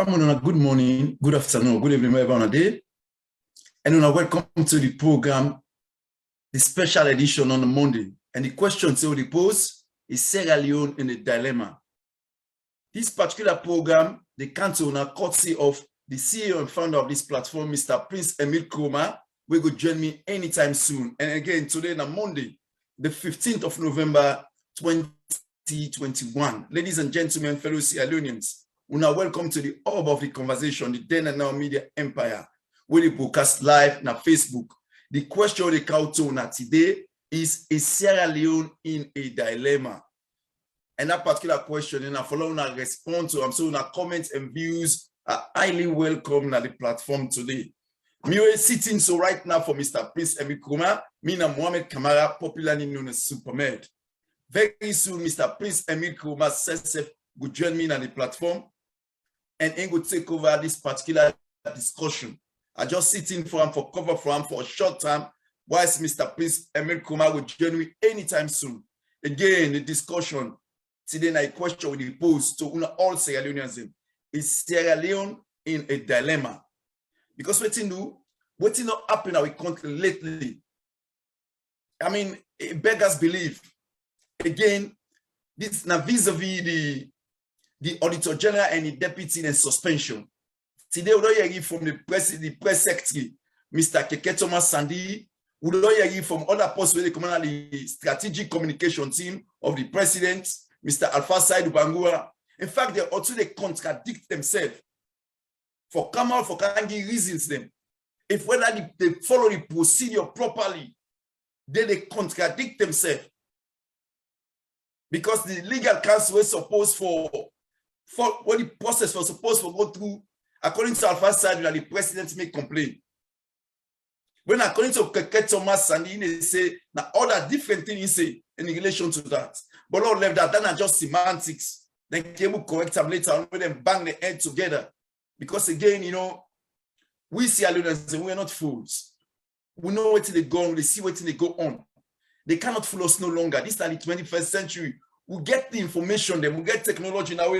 Family, good morning, good afternoon, good evening, wherever on a day. And welcome to the program, the special edition on a Monday. And the question to the post is Sierra Leone in a dilemma. This particular program, the council on courtesy of the CEO and founder of this platform, Mr. Prince Emile Kroma, will go join me anytime soon. And again, today on Monday, the 15th of November, 2021. Ladies and gentlemen, fellow Sierra Leoneans, welcome to the hub of the conversation, the then and now media empire, where we broadcast live on Facebook. The question of the council today is Sierra Leone in a dilemma? And that particular question, and I follow and respond to, so comments and views are highly welcome on the platform today. Me sitting so right now for Mr. Prince Emile Kroma, me and Mohamed Kamara, popularly known as MAIMED. Very soon, Mr. Prince Emile Kroma will join me on the platform and he will take over this particular discussion. I just sit in for him for cover for him for a short time, whilst Mr. Prince Emile Kroma will join me anytime soon. Again, the discussion today, a question will be posed to all Sierra Leoneans. Is Sierra Leone in a dilemma? Because what's not happening in our country lately? I mean, it beggars belief. Again, this now vis-a-vis the Auditor General and the Deputy in suspension. Today, we don't hear from the press secretary, Mr. Keke Thomas Sandy. We don't hear from other posts where they come on the strategic communication team of the president, Mr. Alpha Saidu Bangura. In fact, they contradict themselves. For come out, for can't give reasons them. If whether they follow the procedure properly, then they contradict themselves. Because the legal counsel was supposed for what the process was supposed to go through, according to Alpha Side, the president may complain. When according to Keke Thomas Sandy, they say now all that different things say in relation to that. But Lord left that, not just semantics. Then came to correct them later on when them bang the head together. Because again, we see Leone'S and we are not fools. We know what they go on, they see what they go on. They cannot fool us no longer. This is the 21st century. We get the information, then we get technology now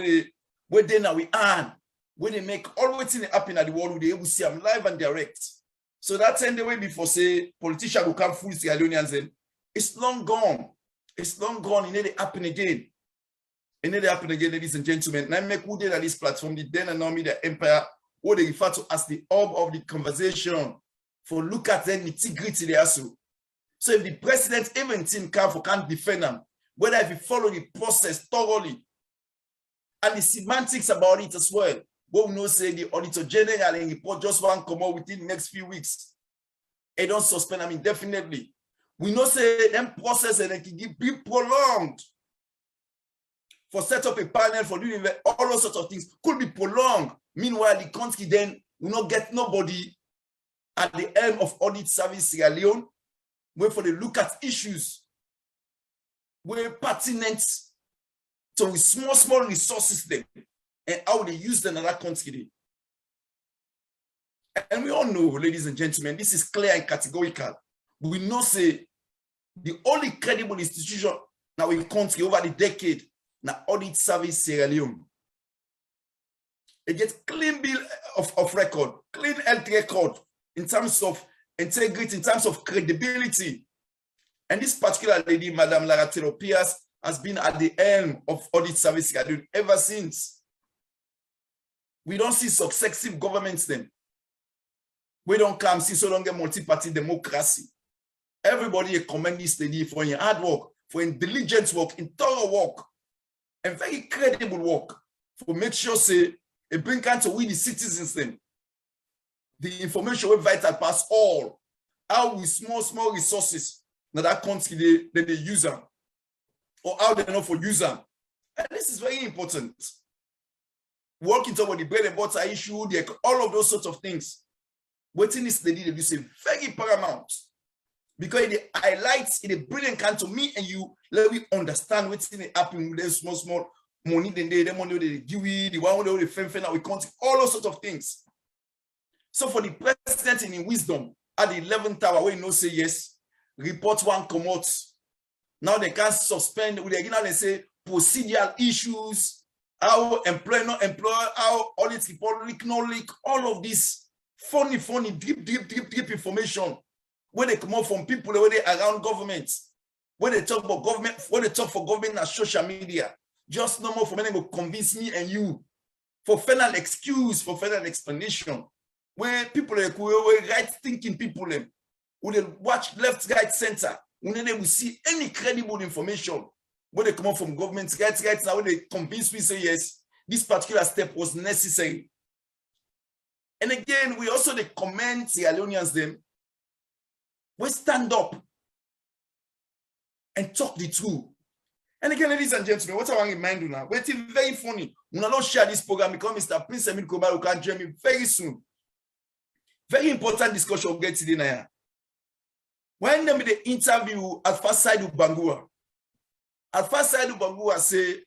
where they now we earn, where they make all what's happen in the world, they will see them live and direct. So that's the way before say politicians will come fool Sierra Leone'S. It's long gone. It's long gone. It need to happen again. It need to happen again, ladies and gentlemen. And I make who did at this platform, the then and now media empire, what they refer to as the hub of the conversation. For look at the nitty-gritty they also. So if the president even team can't defend them, whether if you follow the process thoroughly, and the semantics about it as well, what we know say the Auditor General and report just one come out within the next few weeks. They don't suspend them indefinitely. We know say them process and they can be prolonged. For set up a panel for doing all those sorts of things could be prolonged. Meanwhile, the country then will not get nobody at the helm of audit service Sierra Leone, where for the look at issues where pertinent to small resources them and how they use them in that country. And we all know, ladies and gentlemen, this is clear and categorical. We know say the only credible institution now in country over the decade now audit service Sierra Leone. It gets clean bill of record, clean health record in terms of integrity, in terms of credibility. And this particular lady, Madame Lara Taylor-Pierce, has been at the helm of audit service ever since. We don't see successive governments then. We don't come see so long a multi-party democracy. Everybody commend this lady for her hard work, for her diligent work, in thorough work, and very credible work, for make sure say it bring out to we the citizens then. The information will vital pass all. How with small resources that country they use them, or how they know for use them. And this is very important. Working toward the bread and butter issue, all of those sorts of things. Waiting this lady they do say very paramount. Because it highlights in a brilliant can to me and you, let me understand what's in the happening with them small money, then the money they give you, the one with the fame we count, all those sorts of things. So for the president in wisdom, at the 11th hour, when you know say yes, report one come out. Now they can't suspend, they say procedural issues, how employer, no employer, how audit report, leak, no leak, all of this funny, deep information when they come out from people when they around government, when they talk about government, when they talk for government and social media, just no more for me to convince me and you for final excuse, for final explanation. Where people like right thinking people who they watch left, right, center, when they will see any credible information when they come out from government, right now, when they convince me say yes, this particular step was necessary. And again, we also they commend the LEONE'S them. We stand up and talk the truth. And again, ladies and gentlemen, what I want to remind you now, it's very funny. We will not share this program because Mr. Prince Emil Kobaru can join me very soon. Very important discussion we'll get today now. When they made the interview at First Side of Bangura, say,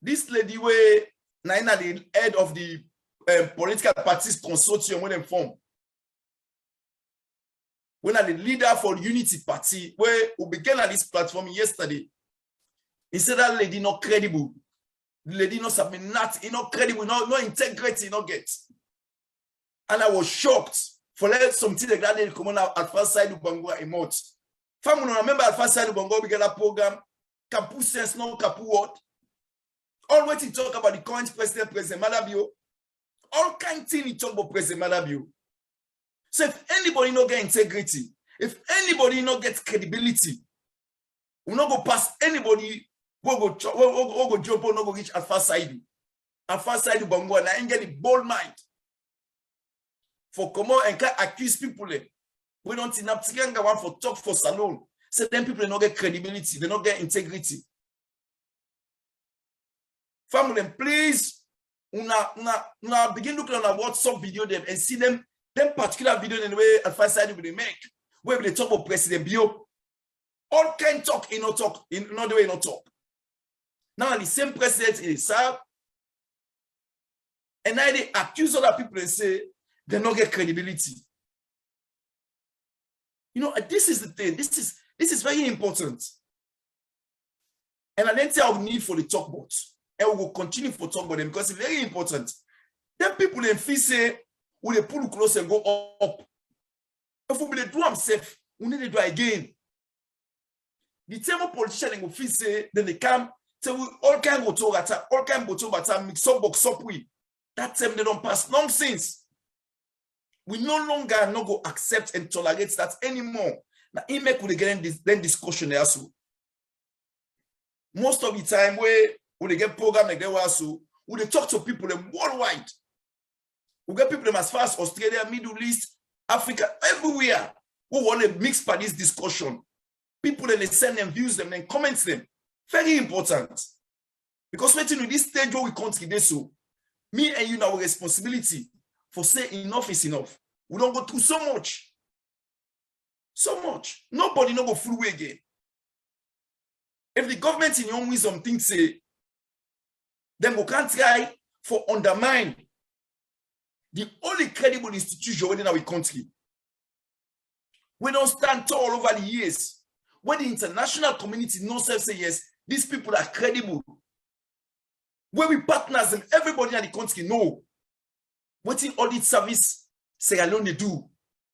this lady where Naina, the head of the political parties consortium when they form, when are the leader for the Unity Party, where we began at this platform yesterday, he said that lady not credible. The lady not submit, not credible, no integrity, no get. And I was shocked for let something like that they come on at First Side of Bangura a month. Family remember at First Side of Bangura we get a program, Kapu sense, no Kapu what? All what he talk about the current President Malabio, all kind of thing he talk about President Malabio. So if anybody not get integrity, if anybody not get credibility, we not go past anybody who go jump on, no go reach at First Side of Bangura, and I get the bold mind for come out and can accuse people. We don't see Naptiganga one for talk for salon. So then people don't get credibility, they don't get integrity. Family, please, una begin looking on a WhatsApp video them and see them particular video in the way at First Side they make, where they talk about President Bio. All kind talk, talk, in another way, talk. Now the same president is served, and now they accuse other people and say they don't get credibility. This is the thing. This is very important. And I didn't say I would need for the talk about. And we will continue for talk about them because it's very important. Then people in feel say, when they pull close and go up. If we do them safe, we need to do again. The term of politician will feel say, then they come, say we all can go to attack, all can go to attack, mix up, box up with. That time they don't pass nonsense. We no longer not go accept and tolerate that anymore. Now, he make we get then discussion there also. Most of the time, when they get program like that also, when they talk to people worldwide, we get people as far as Australia, Middle East, Africa, everywhere who want to mix by this discussion. People then they send them views them, then comments them. Very important. Because waiting with this stage where we country so, me and you now responsibility for say enough is enough. We don't go through so much. So much. Nobody no go full way again. If the government in your own wisdom thinks say, then we can't try for undermine the only credible institution within our country. We don't stand tall over the years. When the international community knows say yes, these people are credible. When we partners and everybody in the country know what in audit service Sierra Leone do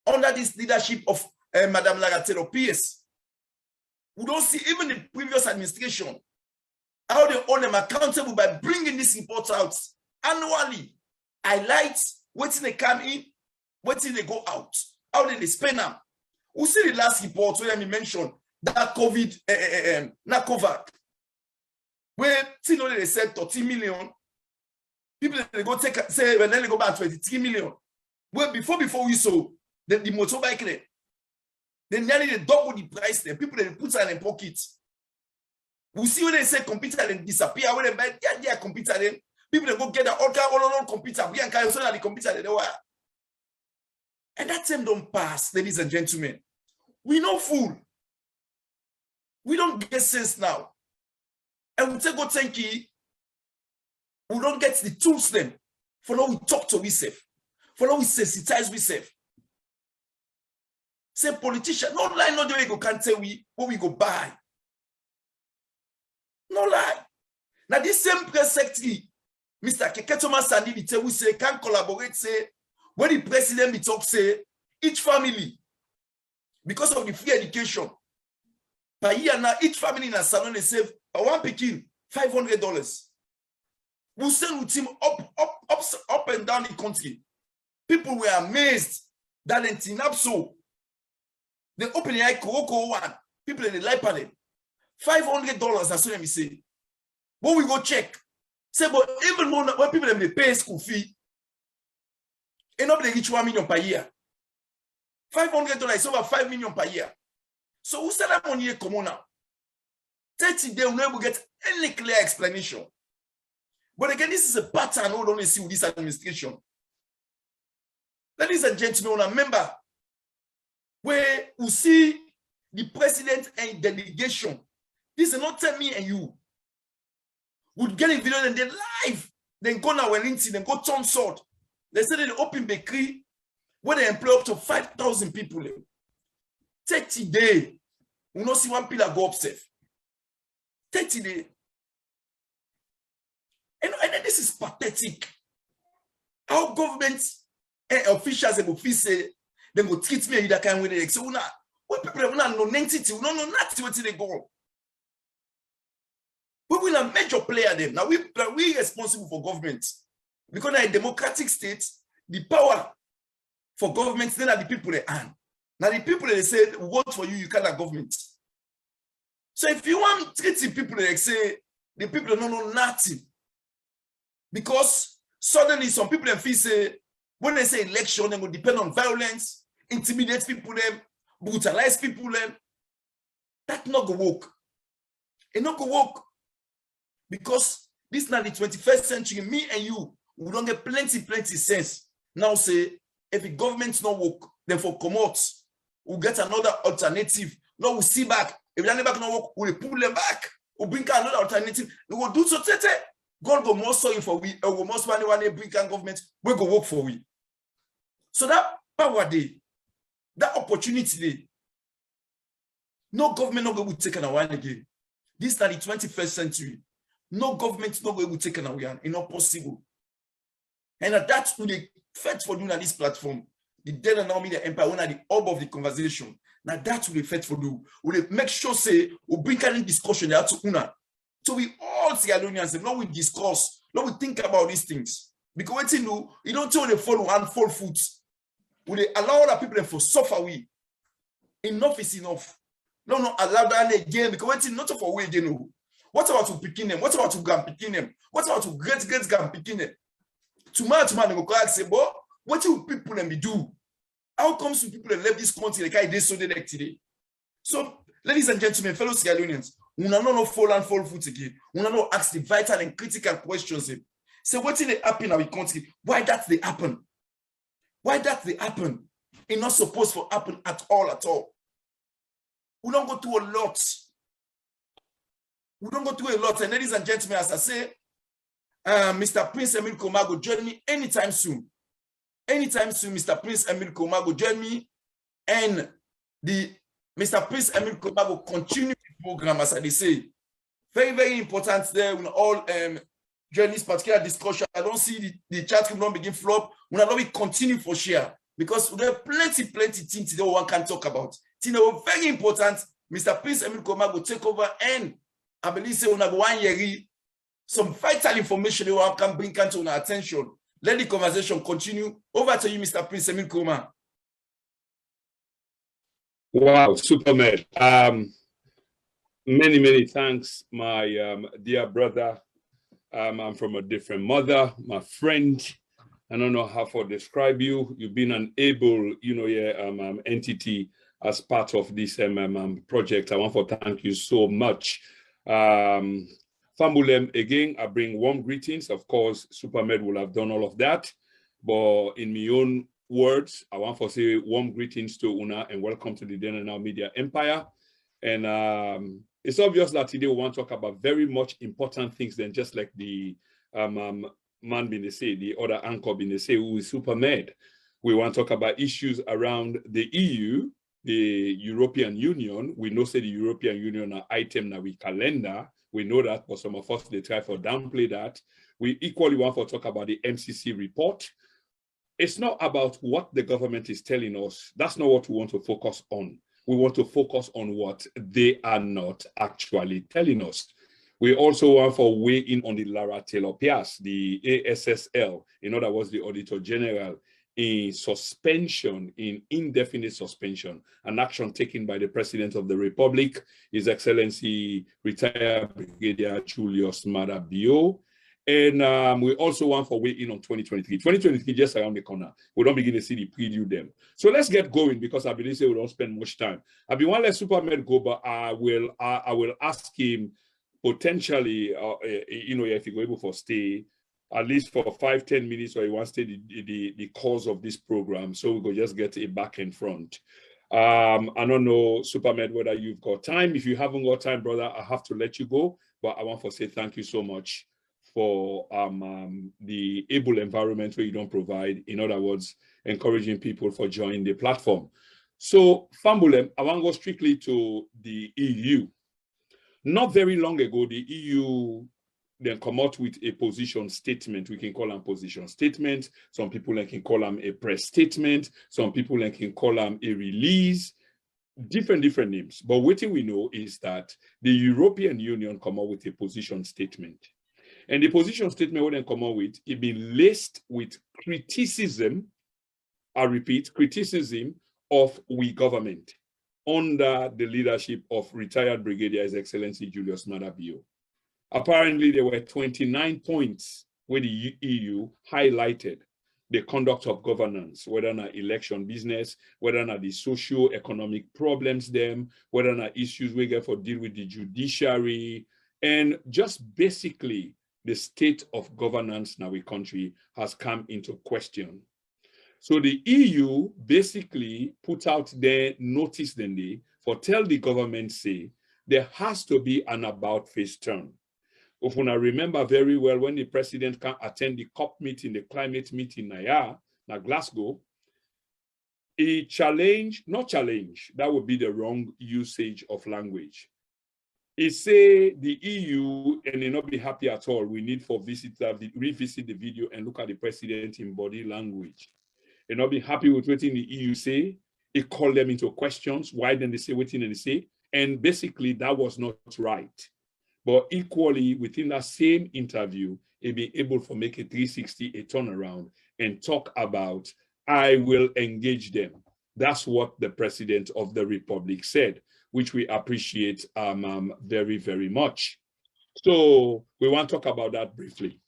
under this leadership of Madame Lagatero PS. We don't see even the previous administration how they hold them accountable by bringing this report out annually. Highlight what they come in, what they go out, how they spend them. We see the last report where we mentioned that COVID, not COVID, where they said 30 million. People they go take say when they go back 23 million. Well, before we saw the motorbike there, they nearly double the price there. People they put in their pockets. We see when they say computer and disappear when they buy their computer then people they go get all computer. We can't so that the computer they were. And that time don't pass, ladies and gentlemen. We no fool. We don't get sense now. And we take go thank you. We don't get the tools then. For now we talk to ourselves. For now we sensitize ourselves. Say politician, no lie, no the way go can't tell we what we go buy. No lie. Now, this same press secretary, Mr. Keketoma Sandy, we say, can collaborate, say, when the president we talk, say, each family, because of the free education, per year now, each family in a salon, they save one picking $500. We send with him up and down the country. People were amazed that in Tinapso, they open the eye, Koroko one, people in the light panel, $500, that's what me say. But we go check. Say, but even more when people they pay school fee, and up they reach 1 million per year. $500 is over 5 million per year. So who said that money come on now? 30 days, we'll never get any clear explanation. But again, this is a pattern we don't see with this administration. Ladies and gentlemen, remember where we see the president and delegation. This is not tell me and you. Would get a video and then live, then go now and then go turn sword. They said they open bakery where they employ up to 5,000 people. 30 days, we not see one pillar go up safe. 30 days. And this is pathetic. Our government and officials and officials, they go treat me that kind of way. So when people have no entity, we don't know nothing where they go. We will a major player them. Now we responsible for government. Because in a democratic state, the power for government, then are the people they earn. Now the people they say vote for you, you can't have government. So if you want to treat the people they say, the people don't know nothing. Because suddenly some people they feel say, when they say election, they will depend on violence, intimidate people, them, brutalize people, them. That's not going to work. It's not going to work. Because this is not the 21st century, me and you, we don't get plenty sense. Now say, if the government not work, then for come out, we'll get another alternative. Now we'll see back. If the back not work, we'll pull them back. We'll bring another alternative. We will do so. God go more sorry for we, or most money when they bring government, we go work for we. So that power day, that opportunity day, no government not going to take an away again. This is not the 21st century. No government not going to take an away. It's not possible. And that's what they fight for doing on this platform. The Dead and Now Media Empire, one at the hub of the conversation. Now that's what they fight for do. We make sure say we bring any discussion there to una. So we all see LEONE'S, now we discuss, now we think about these things. Because what you do, you don't tell them follow and fall foot. We allow other people to suffer we. Enough is enough. No, allow that again because what you not for way again. What about to picking them? What about to gun picking them? What about to great gun picking them? Tomorrow, they go ask say, but what you people them do? How comes to people that left this country like they so like today? So, ladies and gentlemen, fellow LEONE'S, we not know fall foot again. We not know ask the vital and critical questions. So what did they happen in our country? Why that they happen? Why that they happen? It's not supposed to happen at all. We don't go through a lot. We don't go through a lot. And ladies and gentlemen, as I say, Mr. Prince Emile Koma will join me anytime soon. Anytime soon, Mr. Prince Emile Koma will join me. And the Mr. Prince Emile Koma will continue the program, as I say. Very, very important there. We all join this particular discussion. I don't see the chat room not begin flop. We will continue for share. Because we have plenty things that one can talk about. Things very important. Mr. Prince Emile Koma will take over and I believe say we have 1 year some vital information that we can bring to our attention. Let the conversation continue. Over to you, Mr. Prince Emile Koma. Wow, Superman. Many thanks, my dear brother. I'm from a different mother, my friend. I don't know how to describe you. You've been an able, entity as part of this project. I want to thank you so much. Fambulem, again, I bring warm greetings. Of course, Supermed will have done all of that. But in my own words, I want to say warm greetings to Una and welcome to the Dead and Now Media Empire. And it's obvious that today we want to talk about very much important things than just like the man been say, the other anchor been say, who is Supermed. We want to talk about issues around the EU, the European Union. We know say the European Union are item that we calendar. We know that, but some of us, they try to downplay that. We equally want to talk about the MCC report. It's not about what the government is telling us. That's not what we want to focus on. We want to focus on what they are not actually telling us. We also want for weigh in on the Lara Taylor Pierce, the ASSL, in other words, the Auditor General, in suspension, in indefinite suspension, an action taken by the President of the Republic, His Excellency retired Brigadier Julius Maada Bio. And we also want for weigh in on 2023. 2023 just around the corner. We don't begin to see the preview them. So let's get going, because I believe we don't spend much time. I be one let Superman go, but I will ask him potentially, if you go able to stay at least for 5-10 minutes, or you want to stay the course of this program, so we go just get it back in front. I don't know, Superman, whether you've got time. If you haven't got time, brother, I have to let you go. But I want to say thank you so much for the able environment where you don't provide. In other words, encouraging people for joining the platform. So, Fambulem, I want to go strictly to the EU. Not very long ago, the EU then come out with a position statement. We can call them position statement. Some people can call them a press statement. Some people can call them a release. Different names. But what we know is that the European Union come out with a position statement. And the position statement what they come out with, it been laced with criticism, I repeat, criticism of we government under the leadership of retired Brigadier His Excellency Julius Maada Bio. Apparently, there were 29 points where the EU highlighted the conduct of governance, whether or not election business, whether or not the socio-economic problems them, whether or not issues we get for deal with the judiciary, and just basically the state of governance in our country has come into question. So the EU basically put out their notice then they for tell the government say there has to be an about face turn. If I remember very well, when the president can attend the COP meeting, the climate meeting na Glasgow, he not challenge, that would be the wrong usage of language. He say the EU and they not be happy at all. We need for revisit the video and look at the president in body language. They not be happy with what the EU say. It called them into questions. Why didn't they say what they say? And basically that was not right. But equally within that same interview, he be able to make a 360, a turnaround and talk about, I will engage them. That's what the President of the Republic said, which we appreciate very, very much. So we want to talk about that briefly.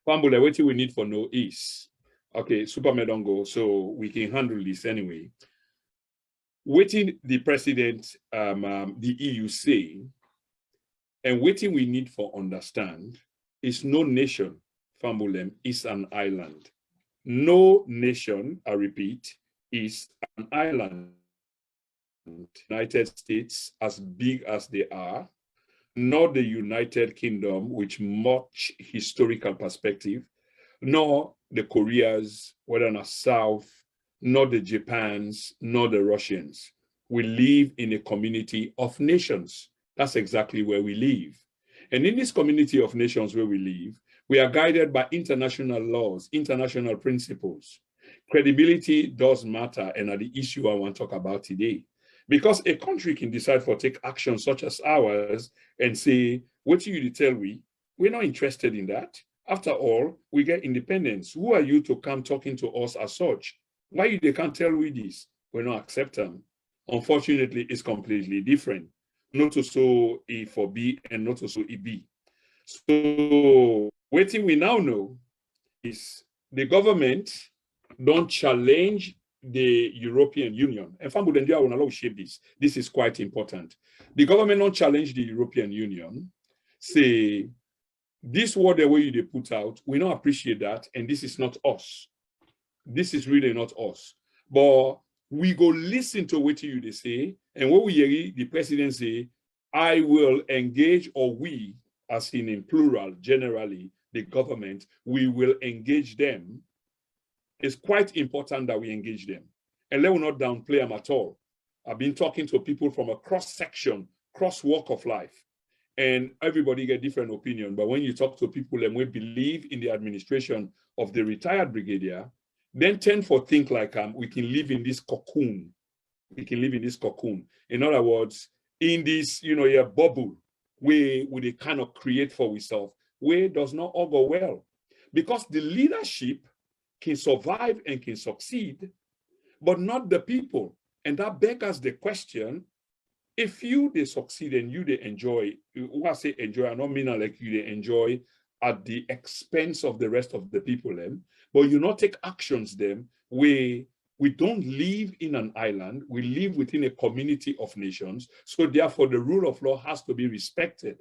Pambule, what we need for know is, okay, Superman don't go, so we can handle this anyway. Waiting the President, the EU say, and waiting we need for understand is no nation, Fambulem, is an island. No nation, I repeat, is an island. United States, as big as they are, nor the United Kingdom, with much historical perspective, nor the Koreas, whether not South, nor the Japans, nor the Russians. We live in a community of nations. That's exactly where we live. And in this community of nations where we live, we are guided by international laws, international principles. Credibility does matter, and are the issue I want to talk about today. Because a country can decide to take action such as ours and say, what do you tell we're not interested in that. After all, we get independence. Who are you to come talking to us as such? Why they can't tell we this? We're not accept them. Unfortunately, it's completely different. Not to so E for B and not to so E B. So what we now know is the government don't challenge the European Union. And Fambudendia will allow shape this. This is quite important. The government don't challenge the European Union. Say, this word the way they put out, we don't appreciate that, and this is not us. This is really not us. But we go listen to what you they say, and what we hear the president say, I will engage, or we, as in plural, generally, the government, we will engage them. It's quite important that we engage them. And let us not downplay them at all. I've been talking to people from a cross-section, cross-walk of life, and everybody get different opinion. But when you talk to people and we believe in the administration of the retired brigadier, then tend for think like we can live in this cocoon. We can live in this cocoon. In other words, in this, bubble where they kind of create for ourselves, where it does not all go well. Because the leadership can survive and can succeed, but not the people. And that begs the question, if they succeed and they enjoy, when I say enjoy, I don't mean like they enjoy at the expense of the rest of the people, but you not take actions them where we don't live in an island, we live within a community of nations, so therefore the rule of law has to be respected.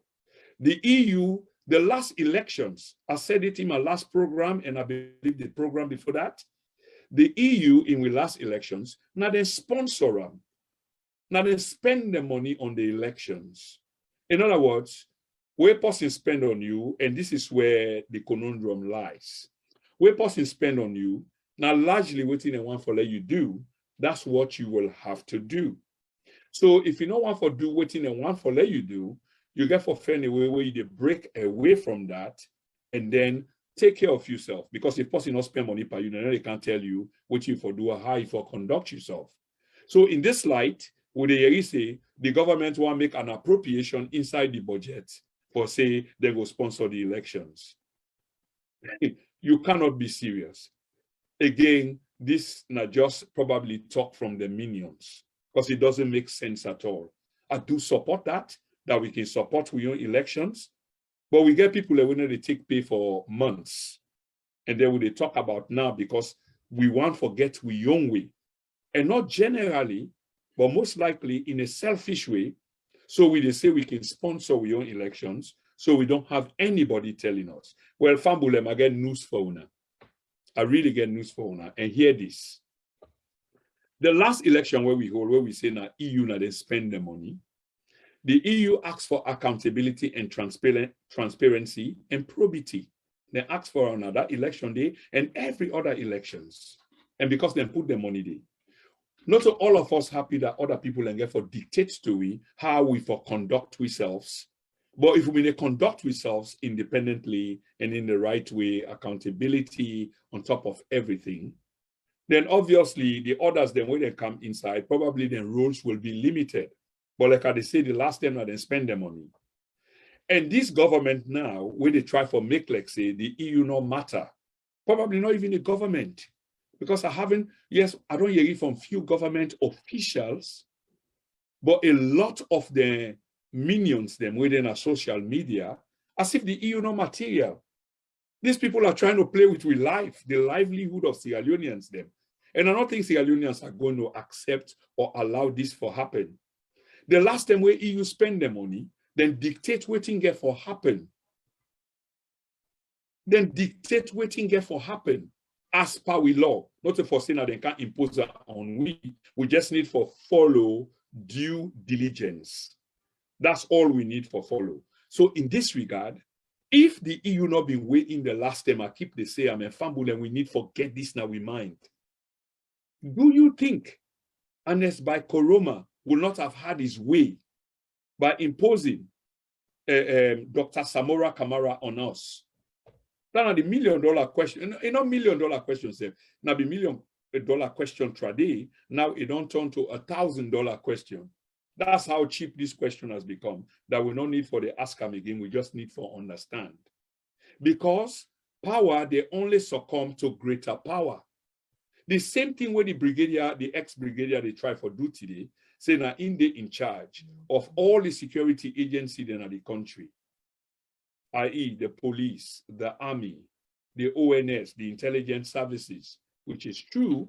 The EU, the last elections, I said it in my last program, and I believe the program before that, the EU in the last elections, now they sponsor them. Now they spend the money on the elections. In other words, where person spend on you, and this is where the conundrum lies. Where person spend on you, now largely waiting and want for let you do, that's what you will have to do. So if you don't want for do waiting and want for let you do, you get for find a way where you break away from that and then take care of yourself. Because if person not spend money per you, then they can't tell you what you for do or how you for conduct yourself. So in this light, would they say the government want to make an appropriation inside the budget for say they will sponsor the elections? You cannot be serious. Again, this not just probably talk from the minions because it doesn't make sense at all. I do support that we can support we own elections, but we get people that when they take pay for months, and then when they talk about now because we want to forget we own way, and not generally, but most likely in a selfish way. So they say we can sponsor we own elections, so we don't have anybody telling us. Well, Fambulem, I get news for una. I really get news for una, and hear this. The last election where we hold, where we say now EU now they spend the money, the EU asks for accountability and transparency and probity. They ask for another election day and every other elections. And because they put the money there. Not so all of us happy that other people and get for dictate to we how we for conduct ourselves. But if we conduct ourselves independently and in the right way, accountability on top of everything, then obviously the others, then when they come inside, probably the roles will be limited. But like I say, the last time that they spend the money. And this government now, when they try for make like say the EU no matter, probably not even the government. Because I don't hear it from few government officials, but a lot of the minions them within our social media, as if the EU no material. These people are trying to play with life, the livelihood of Sierra Leoneans them. And I don't think Sierra Leoneans are going to accept or allow this to happen. The last time where EU spend the money, then dictate waiting get for happen. Then dictate waiting get for happen as per we law. Not to foresee that they can't impose that on we. We just need for follow due diligence. That's all we need for follow. So in this regard, if the EU not been waiting the last time, I keep the say I'm a fumble and we need forget this now we mind. Do you think Ernest by Koroma will not have had his way by imposing Dr. Samora Kamara on us? That's the $1 million question. Not $1 million question, sir. Now the $1 million question today, now it don't turn to $1,000 question. That's how cheap this question has become, that we don't need for the ask them again, we just need for understand. Because power, they only succumb to greater power. The same thing with the brigadier, the ex-brigadier they try for do today, say now in charge of all the security agencies in the country, i.e. the police, the army, the ONS, the intelligence services, which is true.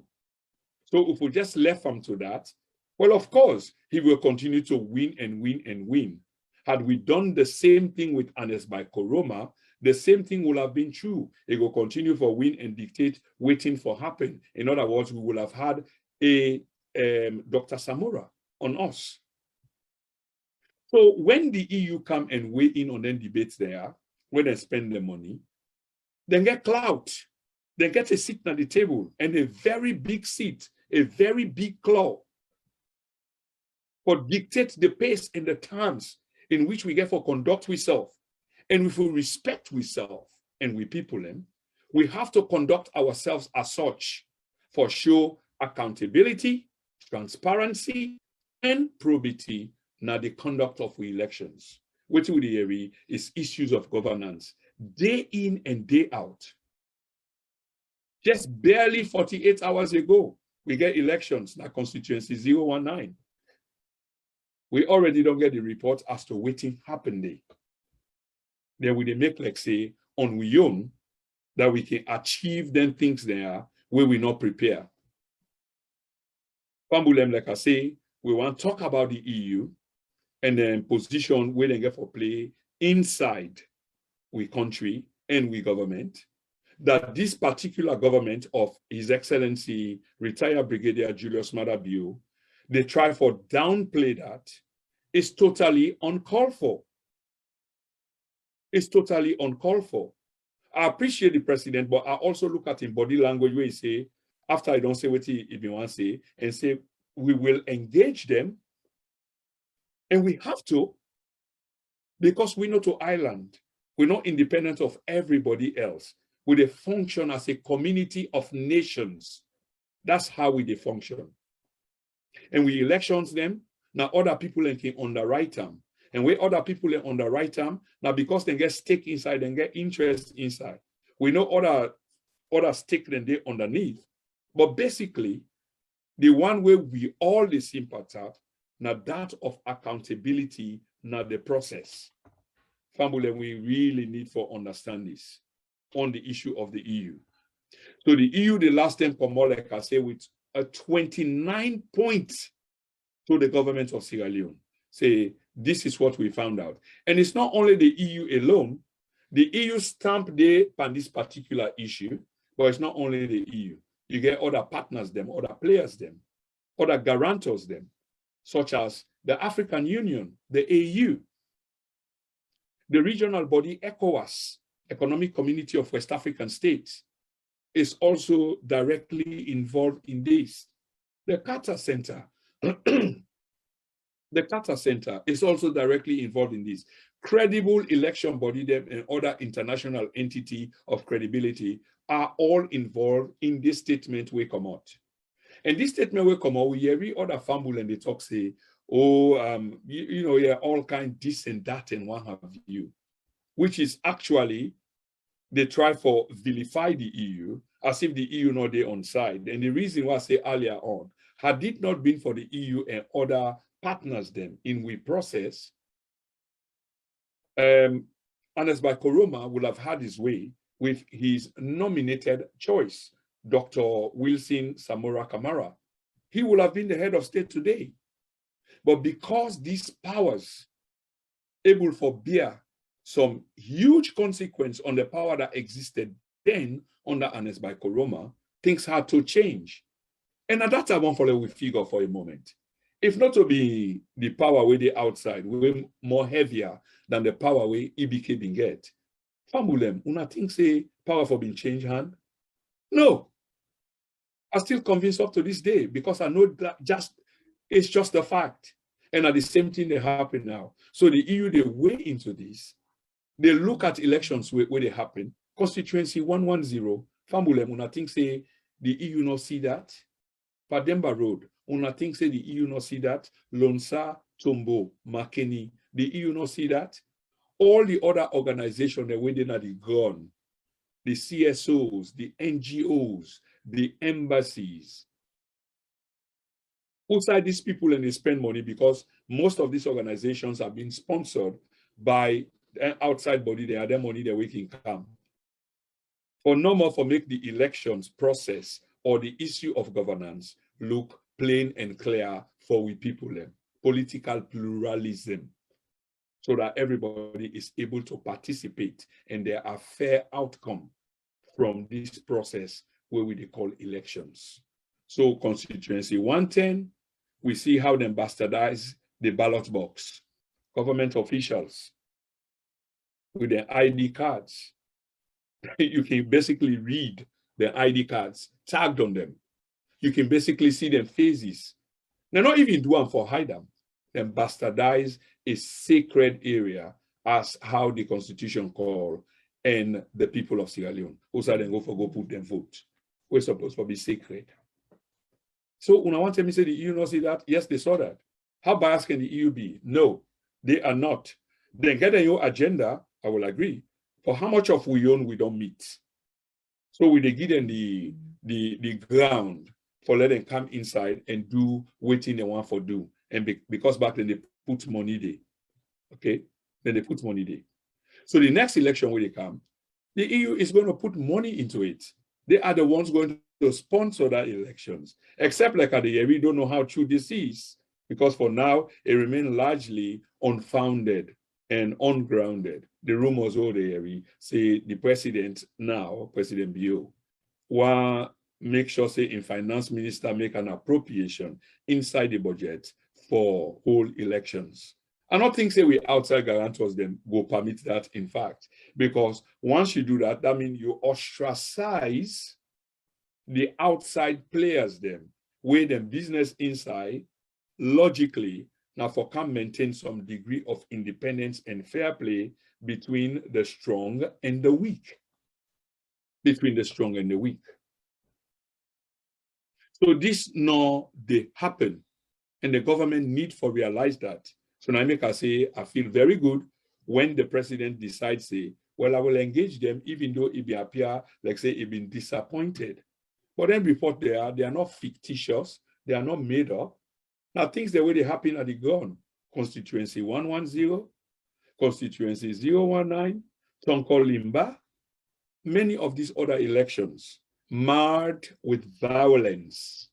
So if we just left him to that, well, of course, he will continue to win and win and win. Had we done the same thing with Ernest by Koroma, the same thing will have been true. It will continue for win and dictate, waiting for happen. In other words, we will have had a Dr. Samora on us. So when the EU come and weigh in on them debates there, when they spend the money, then get clout, then get a seat at the table and a very big seat, a very big claw. for dictate the pace and the terms in which we get for conduct ourselves. And if we respect ourselves and we people them, we have to conduct ourselves as such for show accountability, transparency, and probity na the conduct of we elections. What we hear is issues of governance, day in and day out. Just barely 48 hours ago, we get elections, na constituency 019. We already don't get the report as to what happened there. Then we make like say on we own that we can achieve them things there where we not prepare. Pambulem, like I say, we want to talk about the EU and then position where they get for play inside we country and we government, that this particular government of His Excellency retired Brigadier Julius Maada Bio, they try for downplay that, is totally uncalled for. It's totally uncalled for. I appreciate the president, but I also look at him body language where he say, after I don't say what he want to say, and say, we will engage them. And we have to, because we're not an island. We're not independent of everybody else. We function as a community of nations. That's how we function. And we elections them, now other people can underwrite them. And where other people underwrite them, now because they get stake inside and get interest inside. We know other stake than they underneath. But basically, the one way we all the sympathize, now that of accountability, now the process. Family, we really need to understand this on the issue of the EU. So the EU, the last time come out, like I say, with a 29 points to the government of Sierra Leone. Say, this is what we found out. And it's not only the EU alone. The EU stamped there on this particular issue, but it's not only the EU. You get other partners them, other players them, other guarantors them, such as the African Union, the AU, the regional body ECOWAS, Economic Community of West African States, is also directly involved in this. The Carter Center, the Carter Center is also directly involved in this. Credible election body them and other international entity of credibility are all involved in this statement we come out. And this statement we come out, we every other family and they talk say, oh, you know, yeah, all kind this and that and what have you, which is actually they try for vilify the EU as if the EU not there on side. And the reason why I say earlier on, had it not been for the EU and other partners them in we process, Ernest Bai Koroma would have had his way with his nominated choice, Dr. Wilson Samora Kamara. He would have been the head of state today. But because these powers able for bear some huge consequence on the power that existed then under Ernest Bai Koroma, things had to change. And at that time, I want to figure for a moment. If not to be the power where they outside, way more heavier than the power where EBK been get. Famulem, una think say power for being changed hand? No. I'm still convinced up to this day because I know that it's just a fact. And at the same thing they happen now. So the EU, they way into this. They look at elections where they happen. Constituency 110, Famulem, una think say the EU not see that? Pademba Road, una think say the EU not see that? Lonsa, Tombo, Makeni, the EU not see that? All the other organizations that went in at the gun, the CSOs, the NGOs, the embassies. Outside these people and they spend money because most of these organizations have been sponsored by an outside body. They have their money that we can come. For no more for make the elections process or the issue of governance look plain and clear for we people. Political pluralism. So that everybody is able to participate and there are fair outcome from this process where we call elections. So constituency 110, we see how they bastardize the ballot box. Government officials with their ID cards. You can basically read the ID cards tagged on them. You can basically see their faces. They're not even doing for hide them. then bastardize a sacred area as how the constitution call and the people of Sierra Leone. Who said then go put them vote. We're supposed to be sacred. So when I want to say the EU not see that, yes, they saw that. How biased can the EU be? No, they are not. Then get a new agenda, I will agree. For how much of we own, we don't meet. So we they give them the ground for let them come inside and do waiting they want for do. And because back then they put money there. Okay? Then they put money there. So the next election when they come, the EU is going to put money into it. They are the ones going to sponsor that elections. Except like at the year, we don't know how true this is. Because for now, it remains largely unfounded and ungrounded. The rumors all there, we say the president now, President Bio, will make sure, say, in finance minister make an appropriation inside the budget for whole elections. I don't think say we outside guarantors then will permit that, in fact, because once you do that, that means you ostracize the outside players them, where them business inside, logically, now for can maintain some degree of independence and fair play between the strong and the weak. Between the strong and the weak. So this now they happen, and the government need for realize that. So now I say, I feel very good when the president decides, say, well, I will engage them, even though it may appear, like say, it been disappointed. But then report they are not fictitious, they are not made up. Now, things the way they happen at the ground. Constituency 110, constituency 019, Tonko Limba, many of these other elections marred with violence,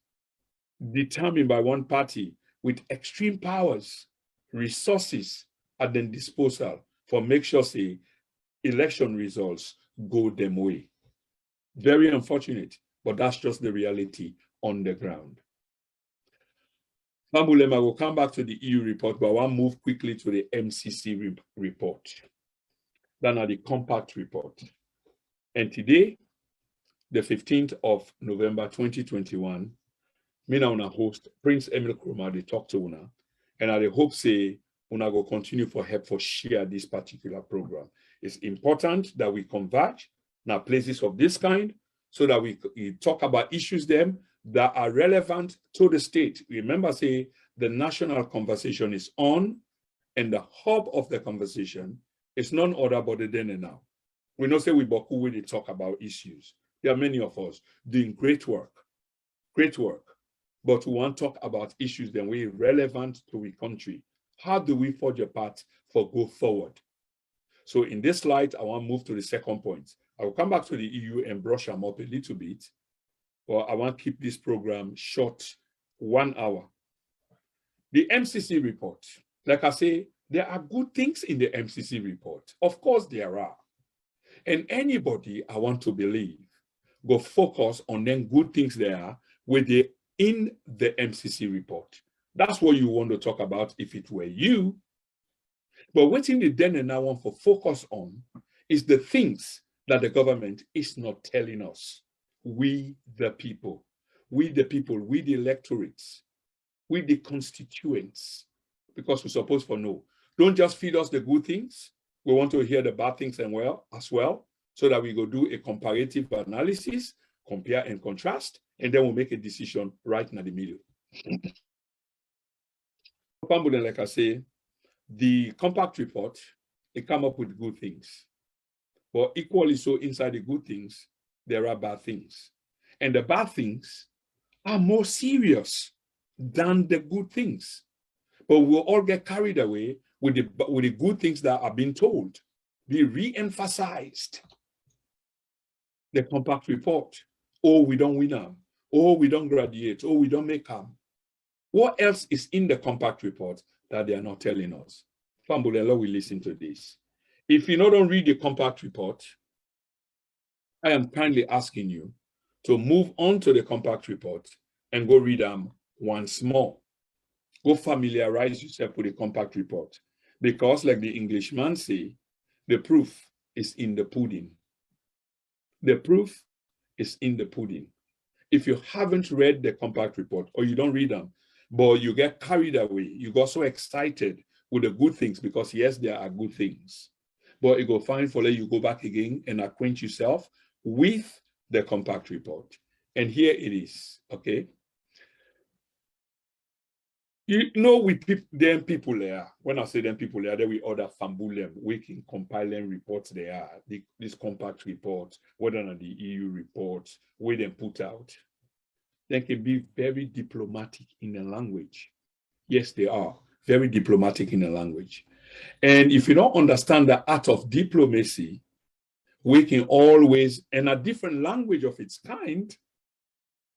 determined by one party with extreme powers, resources at their disposal for make sure, say, election results go them way. Very unfortunate, but that's just the reality on the ground. Bambulema will come back to the EU report, but I want to move quickly to the MCC report. Then are the Compact Report. And today, the 15th of November 2021, me now una host Prince Emil Kroma, they talk to una, and I hope say una go continue for help for share this particular program. It's important that we converge now places of this kind so that we talk about issues them that are relevant to the state. Remember, say the national conversation is on, and the hub of the conversation is none other but the then and now. We know say we boku when they talk about issues. There are many of us doing great work, but we want to talk about issues that are relevant to the country. How do we forge a path for go forward? So in this slide, I want to move to the second point. I will come back to the EU and brush them up a little bit, but I want to keep this program short, 1 hour. The MCC report, like I say, there are good things in the MCC report. Of course there are. And anybody I want to believe go focus on them good things there in the MCC report. That's what you want to talk about if it were you. But what in the then and now want to focus on is the things that the government is not telling us. We the people, we the electorates, we the constituents, because we're supposed to know. Don't just feed us the good things. We want to hear the bad things as well, so that we go do a comparative analysis, compare and contrast, and then we'll make a decision right in the middle. Like I say, the Compact Report, it come up with good things. But equally so, inside the good things, there are bad things. And the bad things are more serious than the good things. But we'll all get carried away with the good things that are being told. Be re-emphasized. The Compact Report. Oh, we don't win them. Oh, we don't graduate. Oh, we don't make them. What else is in the Compact Report that they are not telling us? Fambulela will listen to this. If you don't read the Compact Report, I am kindly asking you to move on to the Compact Report and go read them once more. Go familiarize yourself with the Compact Report. Because like the Englishman say, the proof is in the pudding. The proof is in the pudding. If you haven't read the Compact Report or you don't read them, but you get carried away. You got so excited with the good things because yes, there are good things. But it go fine for you go back again and acquaint yourself with the compact report. And here it is, okay? You know, we them people there, when I say them people there, then we order Fambulem, we can compile them reports there, this compact report, whether or not the EU reports, where them put out. They can be very diplomatic in the language. Yes, they are very diplomatic in the language. And if you don't understand the art of diplomacy, we can always, in a different language of its kind,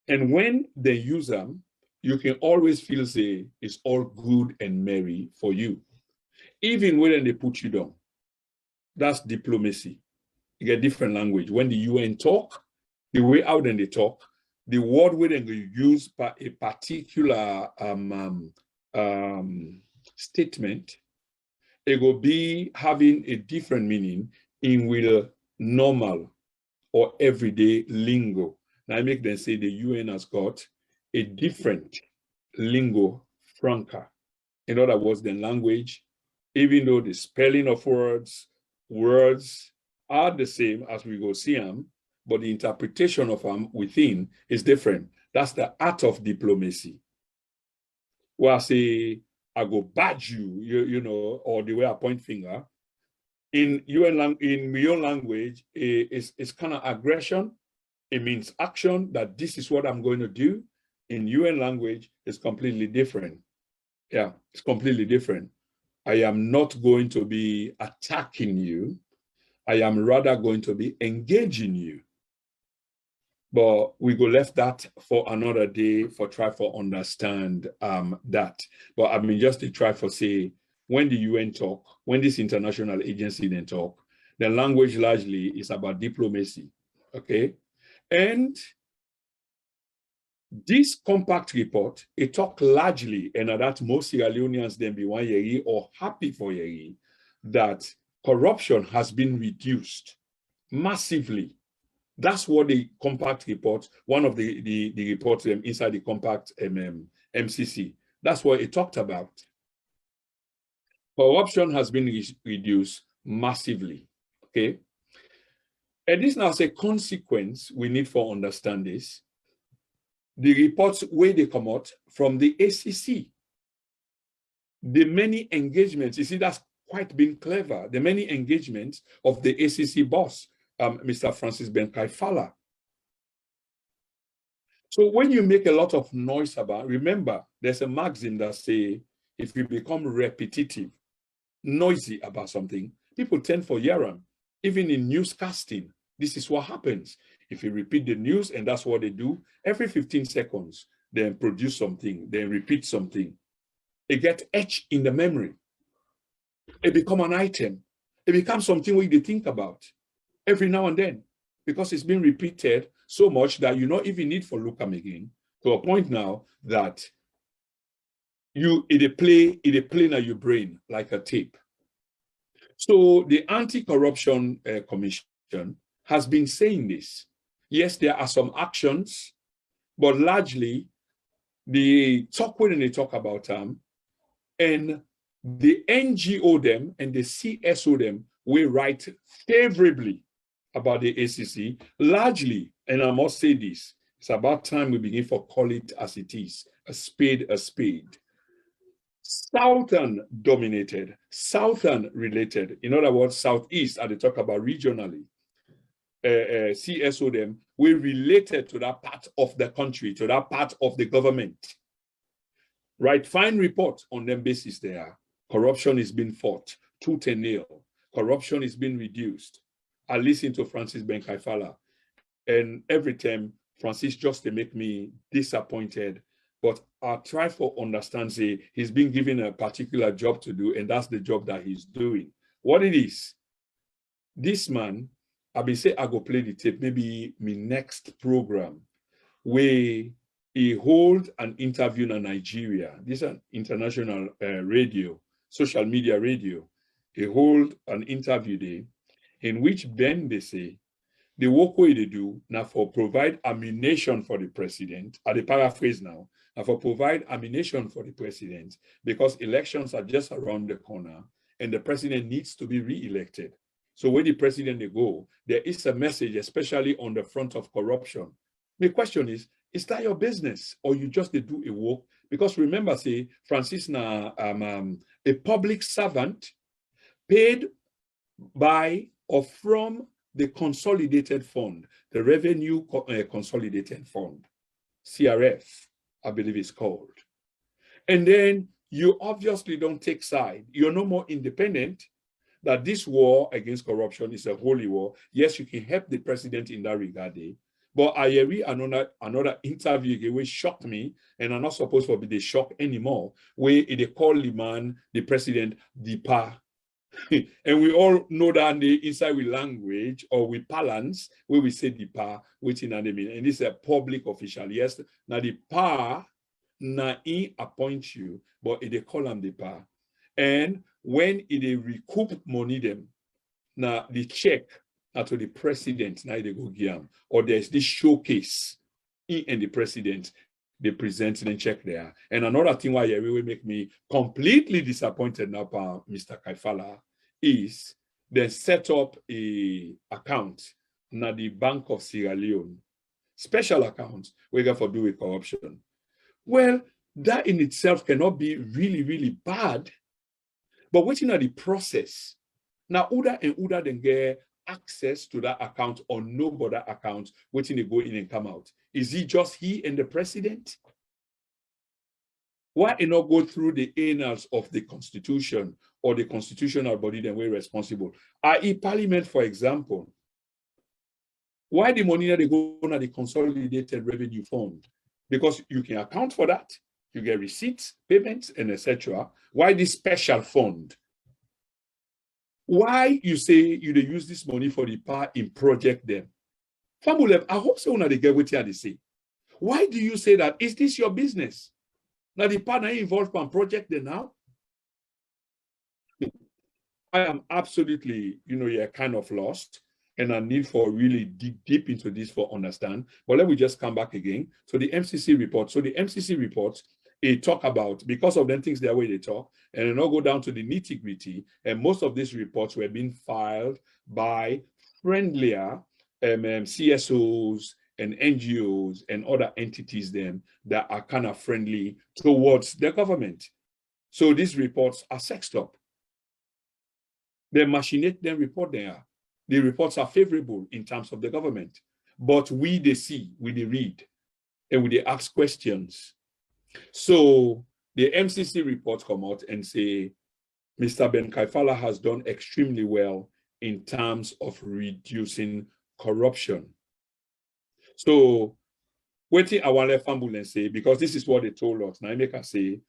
and when they use them, you can always feel say it's all good and merry for you. Even when they put you down, that's diplomacy. You get different language. When the UN talk, the way out and they talk, the word where they use a particular statement, it will be having a different meaning in with normal or everyday lingo. Now I make them say the UN has got a different lingo franca. In other words, the language, even though the spelling of words are the same as we go see them, but the interpretation of them within is different. That's the art of diplomacy. Where I say, I go badge you know, or the way I point finger. In my own language, it's kind of aggression. It means action, that this is what I'm going to do. In UN language, it's completely different. Yeah, it's completely different. I am not going to be attacking you. I am rather going to be engaging you. But we go left that for another day for try for understand that. But I mean, just to try for say, when the UN talk, when this international agency then talk, the language largely is about diplomacy, okay? And this compact report, it talk largely, and that most Sierra Leoneans then be one year or happy for year, that corruption has been reduced massively. That's what the compact report, one of the reports inside the compact MCC, that's what it talked about. Corruption has been reduced massively, okay? And this now is a consequence we need for understand this. The reports where they come out from the ACC, the many engagements, you see, that's quite been clever. The many engagements of the ACC boss, Mr. Francis Ben Kaifala. So when you make a lot of noise about, remember, there's a maxim that say, if you become repetitive, noisy about something, people tend for yaram. Even in newscasting, this is what happens. If you repeat the news, and that's what they do, every 15 seconds, then produce something, then repeat something. It gets etched in the memory. It becomes an item. It becomes something we think about every now and then, because it's been repeated so much that you don't even need for look at again, to a point now that it play in your brain like a tape. So the Anti-Corruption Commission has been saying this. Yes, there are some actions, but largely they talk when they talk about them, and the NGO them and the CSO them will write favorably about the ACC, largely, and I must say this, it's about time we begin to call it as it is, a spade a spade. Southern dominated, Southern related, in other words, Southeast, as they talk about regionally, CSO them, we related to that part of the country, to that part of the government. Right, fine report on them basis there. Corruption is being fought, tooth and nail. Corruption is being reduced. I listen to Francis Ben Kaifala, and every time Francis just to make me disappointed, but I try for understand, say, he's been given a particular job to do, and that's the job that he's doing. What it is, this man, I've been saying I go play the tape, maybe my next program, where he hold an interview in Nigeria. This is an international radio, social media radio. He hold an interview there in which then they say, the work way they do now for provide ammunition for the president, I the paraphrase now, and for provide ammunition for the president, because elections are just around the corner and the president needs to be re-elected. So when the president they go, there is a message, especially on the front of corruption. The question is that your business or you just do a work? Because remember, say, Francis na a public servant paid by or from the consolidated fund, the revenue consolidated fund, CRF, I believe it's called. And then you obviously don't take side. You're no more independent, that this war against corruption is a holy war. Yes, you can help the president in that regard. But I read another interview which shocked me, and I'm not supposed to be the shock anymore, where they call the man, the president, the pa. And we all know that inside with language or with parlance, where we say the pa, which in mean, and this is a public official. Yes, now the pa, na he appoint you, but they call him the pa. And when they recoup money them, now the check to the president, now they go give him, or there's this showcase, he and the president, they present and check there. And another thing why it will make me completely disappointed now, Mr. Kaifala, is they set up a account na the Bank of Sierra Leone, special account we got for do with corruption. Well, that in itself cannot be really, really bad, but waiting at the process. Now, Uda and Uda then get access to that account or no border account, waiting to go in and come out. Is it just he and the president? Why not go through the annals of the constitution or the constitutional body then we're responsible? I.e. Parliament, for example. Why the money that they go on the consolidated revenue fund? Because you can account for that. You get receipts, payments, and etc. Why this special fund? Why you say you use this money for the power in project them? Famulem, I hope so now they get what they say. Why do you say that? Is this your business? Now the partner involved in project them now? I am absolutely, you're kind of lost. And I need for really dig deep into this for understand. But let me just come back again. So the MCC report. So the MCC report, it talk about, because of them things the way they talk, and then I'll go down to the nitty-gritty. And most of these reports were being filed by friendlier CSOs and NGOs and other entities then that are kind of friendly towards the government. So these reports are sexed up. They machinate them report there. The reports are favorable in terms of the government, but we they see, we they read, and we they ask questions. So the MCC report come out and say, Mr. Ben Kaifala has done extremely well in terms of reducing corruption. So waiting I want to fumble and say, because this is what they told us. Now I make us say,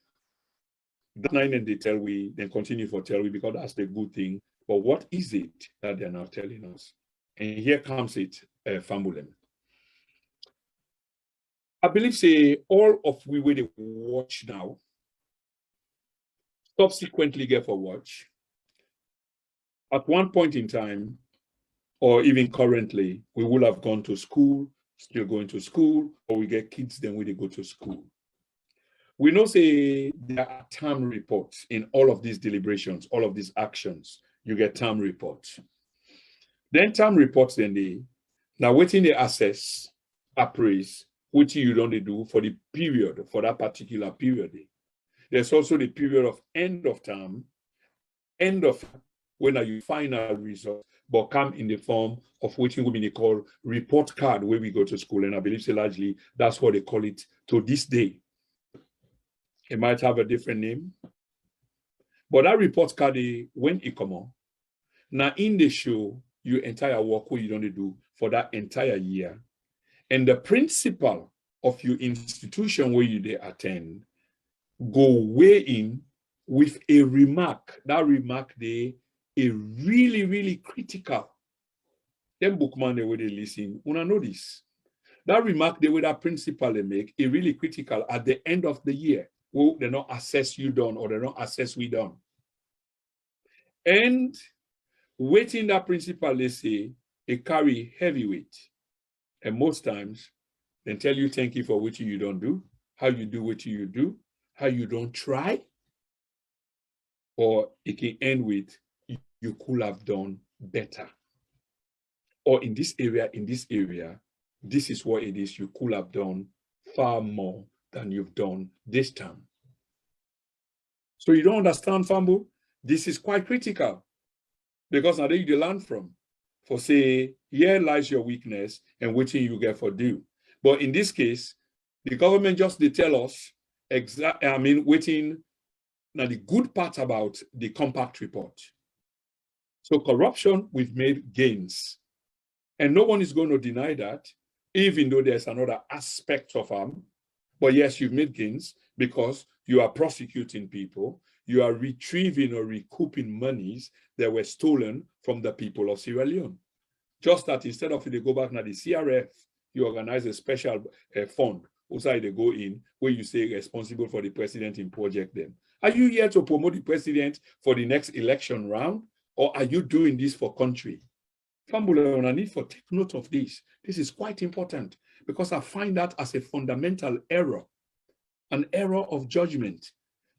that nine and they tell we, then continue for tell we, because that's the good thing. But what is it that they're now telling us? And here comes it, Fambulen. I believe, say, all of we will watch now, subsequently get for watch. At one point in time, or even currently, we will have gone to school, still going to school, or we get kids, then we go to school. We know, say, there are term reports in all of these deliberations, all of these actions. You get term reports. Then term reports, then they now waiting they assess, appraise, which you don't do for the period, for that particular period. There's also the period of end of term, end of when are you final result, but come in the form of what we may call report card where we go to school. And I believe so largely that's what they call it to this day. It might have a different name. But that report card, when it come on, now in the show, your entire work what you don't do for that entire year. And the principal of your institution where you they attend, go way in with a remark. That remark they a really, really critical. Them bookman the way they listen, una know this. That remark the way that principal they make a really critical at the end of the year. Well, they not assess you done or they not assess we done. And waiting that principal, they say, it carry heavy weight. And most times, they tell you thank you for what you don't do. how you do what you do, how you don't try, or it can end with you could have done better. Or in this area, this is what it is you could have done far more than you've done this time. So you don't understand, Fambu? This is quite critical because now you learn from. For say, here lies your weakness and what you get for do. But in this case, the government just they tell us waiting now the good part about the compact report. So corruption, we've made gains. And no one is going to deny that, even though there's another aspect of them. But yes, you've made gains because you are prosecuting people. You are retrieving or recouping monies that were stolen from the people of Sierra Leone. Just that instead of they go back now the CRF, you organize a special fund. Also, they go in where you say responsible for the president in project them. Are you here to promote the president for the next election round? Or are you doing this for country? Fambula, I need for take note of this. This is quite important because I find that as a fundamental error, an error of judgment,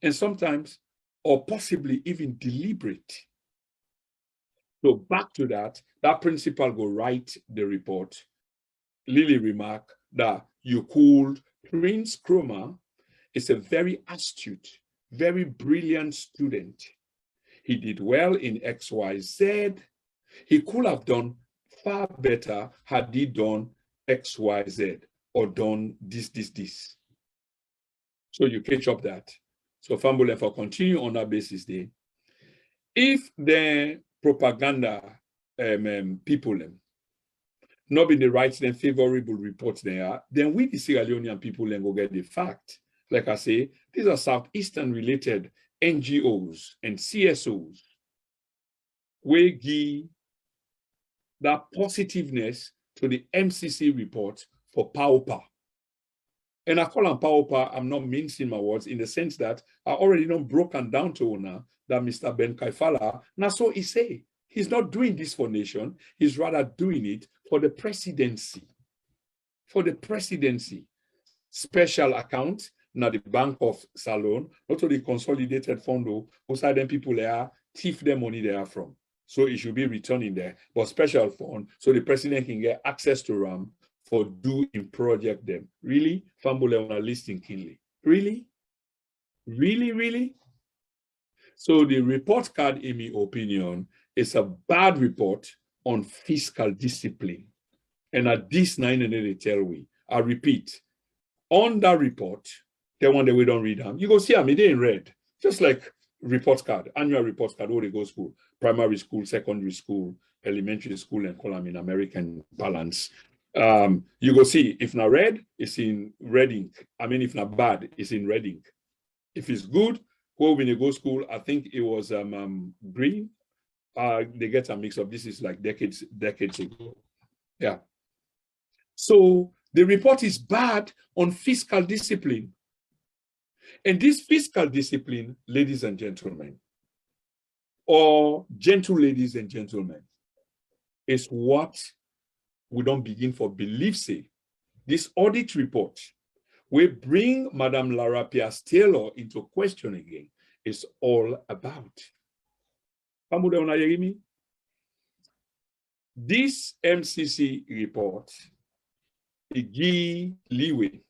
and sometimes, or possibly even deliberate. So back to that principal go write the report. Lily remarked that you could, Prince Krumah is a very astute, very brilliant student. He did well in XYZ. He could have done far better had he done XYZ or done this. So you catch up that. So Fambule for continue on that basis there. If the propaganda people not be the right then favorable reports there, then we the Sierra Leonean people then go get the fact. Like I say, these are Southeastern related NGOs and CSOs. We give that positiveness to the MCC report for Paupa. And I call on Paupa, I'm not mincing my words in the sense that I already know broken down to Una that Mr. Ben Kaifala, now so he say, he's not doing this for nation, he's rather doing it for the presidency. For the presidency. Special account, now the Bank of Salon, not only consolidated fund, also them people there, thief their money they are from. So it should be returning there, but special fund, so the president can get access to RAM for doing project them. Really? Fambule on a listing keenly. Really? Really, really? So the report card, in my opinion, is a bad report on fiscal discipline. And at this 9 and they tell we, I repeat, on that report, the one that we don't read them, you go see them, they in red, just like report card, annual report card, where they go school, primary school, secondary school, elementary school, and call them in American balance. You go see, if not red, it's in red ink. I mean, if not bad, it's in red ink. If it's good, when they go school, I think it was green. They get a mix of this is like decades ago. Yeah. So the report is bad on fiscal discipline. And this fiscal discipline, ladies and gentlemen, or gentle ladies and gentlemen, is what we don't begin for belief say. This audit report will bring Madame Lara Pias-Taylor into question again. Is all about. This MCC report, it gives leeway,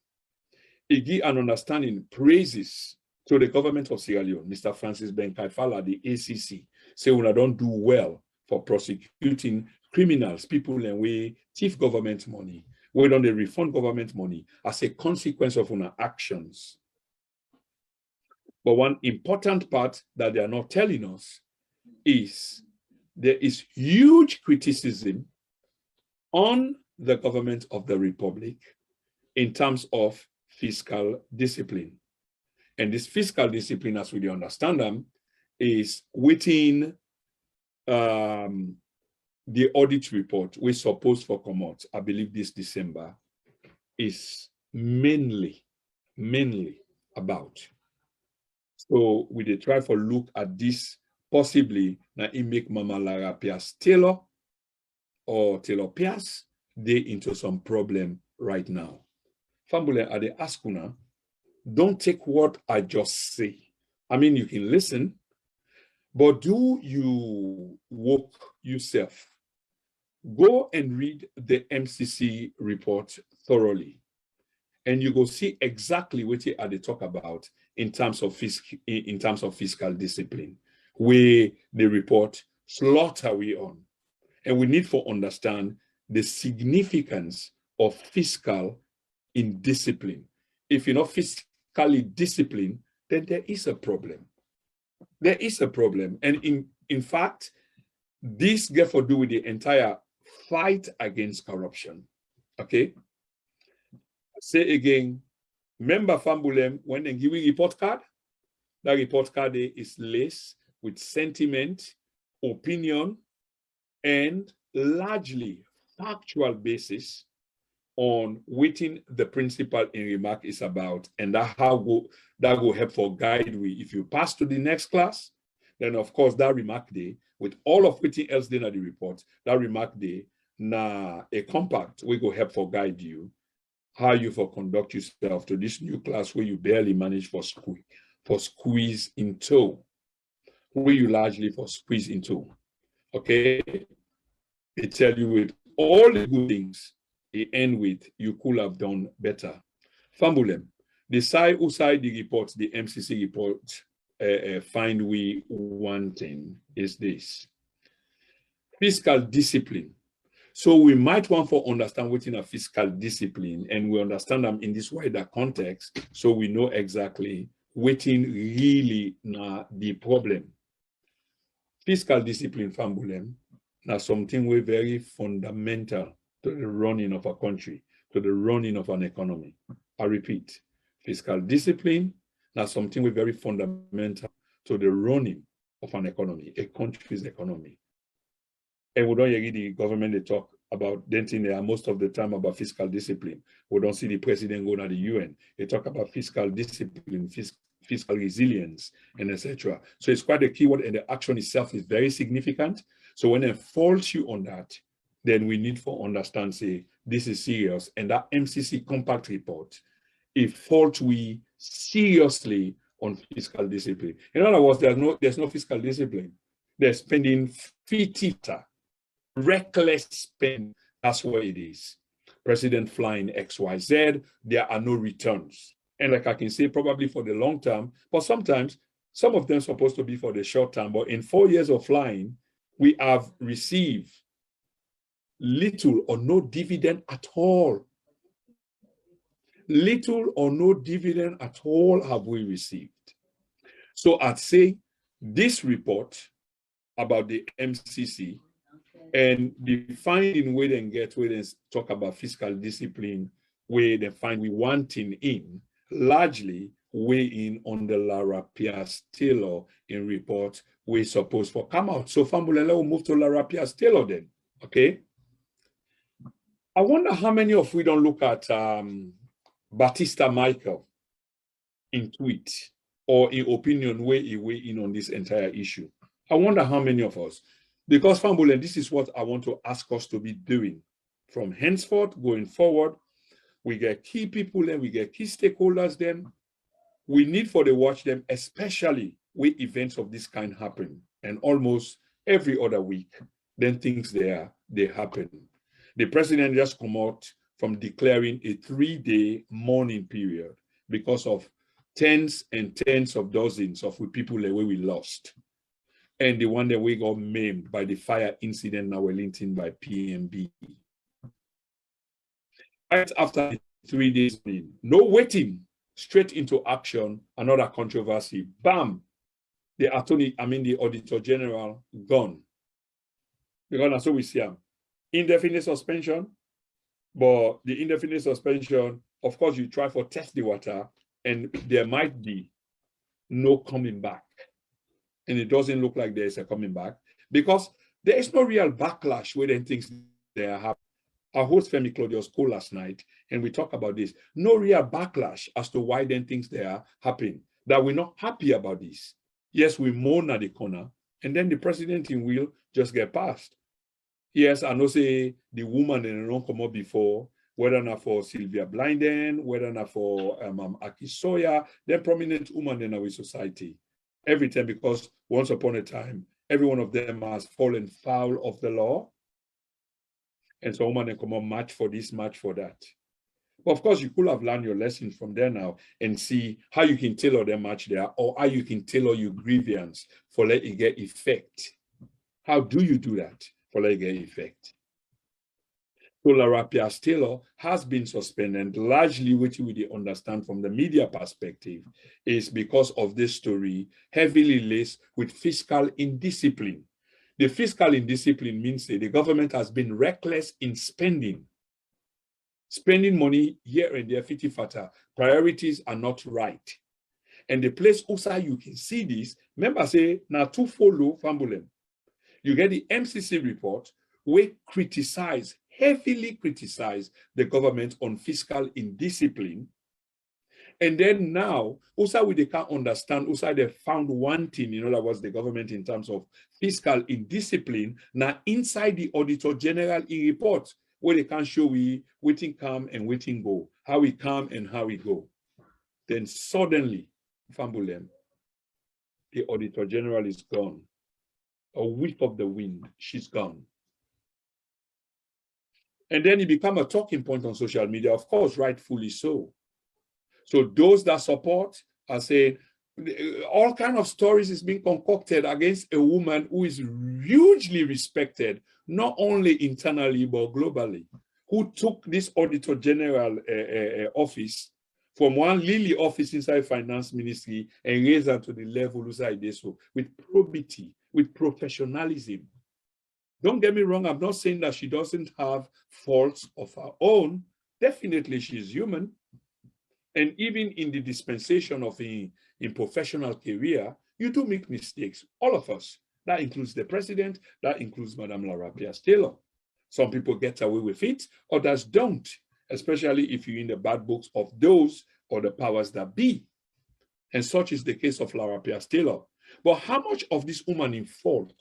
it gives an understanding, praises to the government of Sierra Leone, Mr. Francis Ben Kaifala, the ACC, say when I don't do well for prosecuting criminals, people and we thief government money, we don't refund government money as a consequence of our actions. But one important part that they are not telling us is there is huge criticism on the government of the Republic in terms of fiscal discipline. And this fiscal discipline, as we understand them, is within the audit report we're supposed to come out, I believe this December, is mainly about. So we did try for look at this possibly now it make Mama Lara Pias-Taylor or Taylor Pias they into some problem right now. Fambule, are they ask una, don't take what I just say. I mean, you can listen, but do you work yourself? Go and read the MCC report thoroughly, and you go see exactly what they talk about in terms of fiscal discipline, where the report slaughter we on. And we need to understand the significance of fiscal in discipline. If you're not fiscally disciplined, then there is a problem. There is a problem. And in fact, this gets to do with the entire fight against corruption. Okay? Say again, remember Fambulem, when they give you a report card, that report card is laced with sentiment, opinion, and largely factual basis on what the principle in remark is about, and that will help for guide we. If you pass to the next class, then of course that remark day with all of everything else in the report, that remark day na a compact we go help for guide you how you for conduct yourself to this new class where you barely manage for squeeze into, where you largely for squeeze into. Okay, they tell you with all the good things, they end with you could have done better. Fambulem, the side outside the report, the MCC report, find we wanting is this: fiscal discipline. So we might want to understand what in a fiscal discipline, and we understand them in this wider context, so we know exactly what in really the problem. Fiscal discipline, Fambulem, now something we're very fundamental to the running of a country, to the running of an economy. I repeat, fiscal discipline, now something we're very fundamental to the running of an economy, a country's economy. And we don't hear the government they talk about denting there most of the time about fiscal discipline. We don't see the president go to the UN. They talk about fiscal discipline, fiscal resilience, and etc. So it's quite a keyword, and the action itself is very significant. So when they fault you on that, then we need to understand, say, this is serious. And that MCC Compact Report, it fault we seriously on fiscal discipline. In other words, there's no fiscal discipline. They're spending fitita, reckless spend. That's what it is. President flying XYZ, there are no returns. And like I can say, probably for the long term, but sometimes some of them supposed to be for the short term. But in 4 years of flying, we have received little or no dividend at all. Little or no dividend at all have we received. So I'd say this report about the MCC and the finding where they get where they talk about fiscal discipline, where they find we wanting in, largely weigh in on the Lara Piaz-Taylor in report we're supposed to come out. So Fambulele will move to Lara Piaz-Taylor then, okay? I wonder how many of we don't look at Batista Michael in tweet or in opinion where he weigh in on this entire issue. I wonder how many of us, because Fambulele, this is what I want to ask us to be doing from henceforth going forward. We get key people and we get key stakeholders then. We need for the watch them, especially when events of this kind happen. And almost every other week, then things they happen. The president just come out from declaring a 3-day mourning period because of tens and tens of dozens of people the way we lost. And the one that we got maimed by the fire incident in Wellington by PMB. Right after the 3 days, no waiting, straight into action, another controversy. Bam! The Auditor General gone. Because that's what we see him. Indefinite suspension, but the indefinite suspension, of course, you try for test the water, and there might be no coming back. And it doesn't look like there's a coming back because there is no real backlash when things they are happening. Our host Femi Claudius called last night, and we talk about this. No real backlash as to why then things they are happening. That we're not happy about this. Yes, we mourn at the corner, and then the president in will just get passed. Yes, I know say the woman in the room come up before, whether not for Sylvia Blinden, whether not for Akisoya, they're prominent women in our society. Every time, because once upon a time, every one of them has fallen foul of the law. And so women come on, match for this, match for that. But of course, you could have learned your lessons from there now and see how you can tailor their match there, or how you can tailor your grievance for let it get effect. How do you do that for let it get effect? So Lara Pierce Taylor has been suspended, largely what we understand from the media perspective is because of this story heavily laced with fiscal indiscipline. The fiscal indiscipline means that the government has been reckless in spending money here and there, fiti fata. Priorities are not right. And the place also you can see this, remember say, now to follow Fambulem. You get the MCC report, where heavily criticize the government on fiscal indiscipline. And then now, also they can't understand, also they found one thing, in other words, the government in terms of fiscal indiscipline, now inside the Auditor General report, where they can show we waiting come and waiting go, how we come and how we go. Then suddenly, Fambulem, the Auditor General is gone. A whiff of the wind, she's gone. And then it became a talking point on social media, of course, rightfully so. So those that support are saying all kinds of stories is being concocted against a woman who is hugely respected, not only internally, but globally, who took this Auditor General office from one lily office inside Finance Ministry and raised her to the level inside this, so with probity, with professionalism. Don't get me wrong, I'm not saying that she doesn't have faults of her own. Definitely she's human. And even in the dispensation of in professional career, you do make mistakes, all of us. That includes the president, that includes Madame Lara Pierce Taylor. Some people get away with it, others don't, especially if you're in the bad books of those or the powers that be. And such is the case of Lara Pierce Taylor. But how much of this woman in fault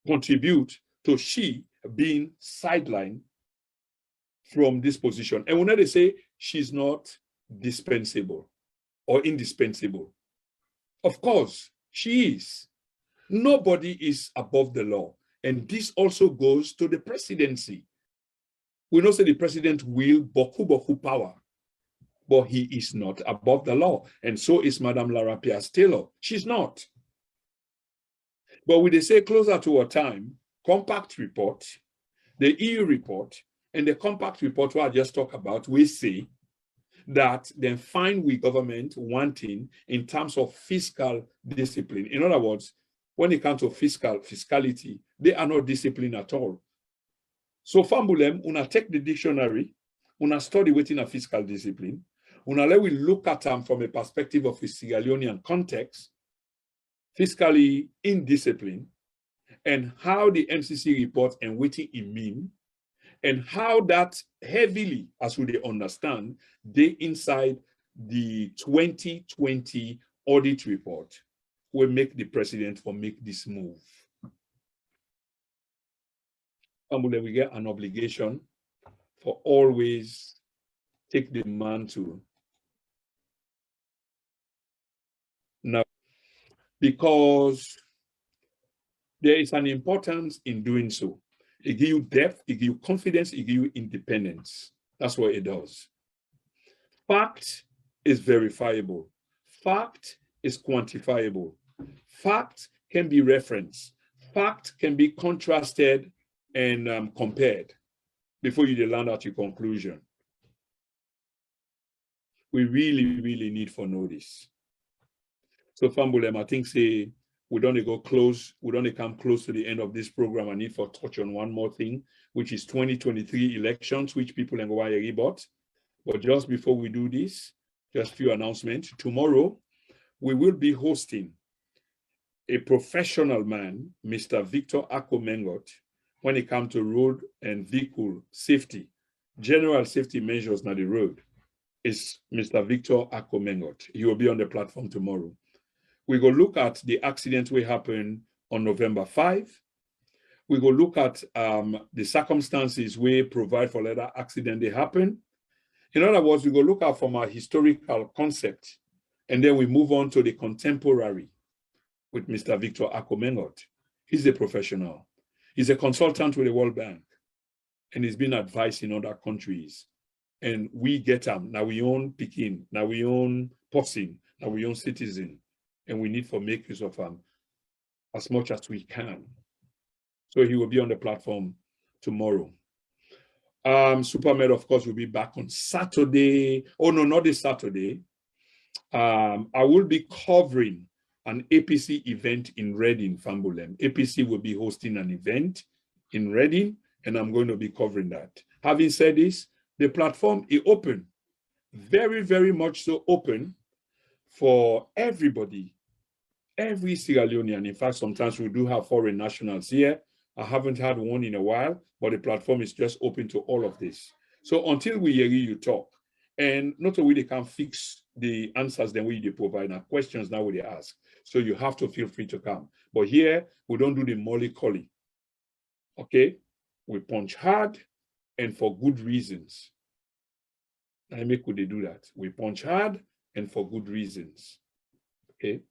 contribute to she being sidelined from this position? And when they say she's not dispensable or indispensable, of course she is. Nobody is above the law. And this also goes to the presidency. We know say the president will boku power, but he is not above the law. And so is Madame Lara Pierce Taylor. She's not. But when they say closer to a time, Compact Report, the EU report, and the Compact Report, what I just talked about, we say that they find we government wanting in terms of fiscal discipline. In other words, when it comes to fiscality, they are not disciplined at all. So Fambulem, una take the dictionary, una study within a fiscal discipline, una let we look at them from a perspective of a Sierra Leonean context, fiscally indiscipline, and how the MCC report and what it mean, and how that heavily, as we understand, they inside the 2020 audit report will make the president for make this move. And we get an obligation for always take the mantle. Now, because there is an importance in doing so. It gives you depth, it gives you confidence, it gives you independence. That's what it does. Fact is verifiable. Fact is quantifiable. Fact can be referenced. Fact can be contrasted and compared before you land at your conclusion. We really, really need for notice. So Fambulem, I think say we don't go close, we don't come close to the end of this program. I need for touch on one more thing, which is 2023 elections, which people and why about. But just before we do this, just a few announcements. Tomorrow, we will be hosting a professional man, Mr. Victor Akomengot, when it comes to road and vehicle safety, general safety measures on the road, is Mr. Victor Akomengot. He will be on the platform tomorrow. We go look at the accident will happen on November 5. We go look at the circumstances we provide for let accident they happen. In other words, we go look at from a historical concept, and then we move on to the contemporary with Mr. Victor Akomengot. He's a professional. He's a consultant with the World Bank, and he's been advised in other countries. And we get him. Now we own Peking, now we own Possing, now we own Citizen, and we need to make use of him as much as we can. So he will be on the platform tomorrow. SuperMed, of course, will be back on Saturday. Oh, no, not this Saturday. I will be covering an APC event in Reading, Fambulem. APC will be hosting an event in Reading, and I'm going to be covering that. Having said this, the platform is open, very, very much so open for everybody, every Sierra Leonean. In fact, sometimes we do have foreign nationals here. I haven't had one in a while, but the platform is just open to all of this. So until we hear you talk, and not only they can fix the answers then we provide, now questions now we ask. So you have to feel free to come. But here, we don't do the molly-colly. Okay? We punch hard and for good reasons. I make could they do that? We punch hard and for good reasons. Okay?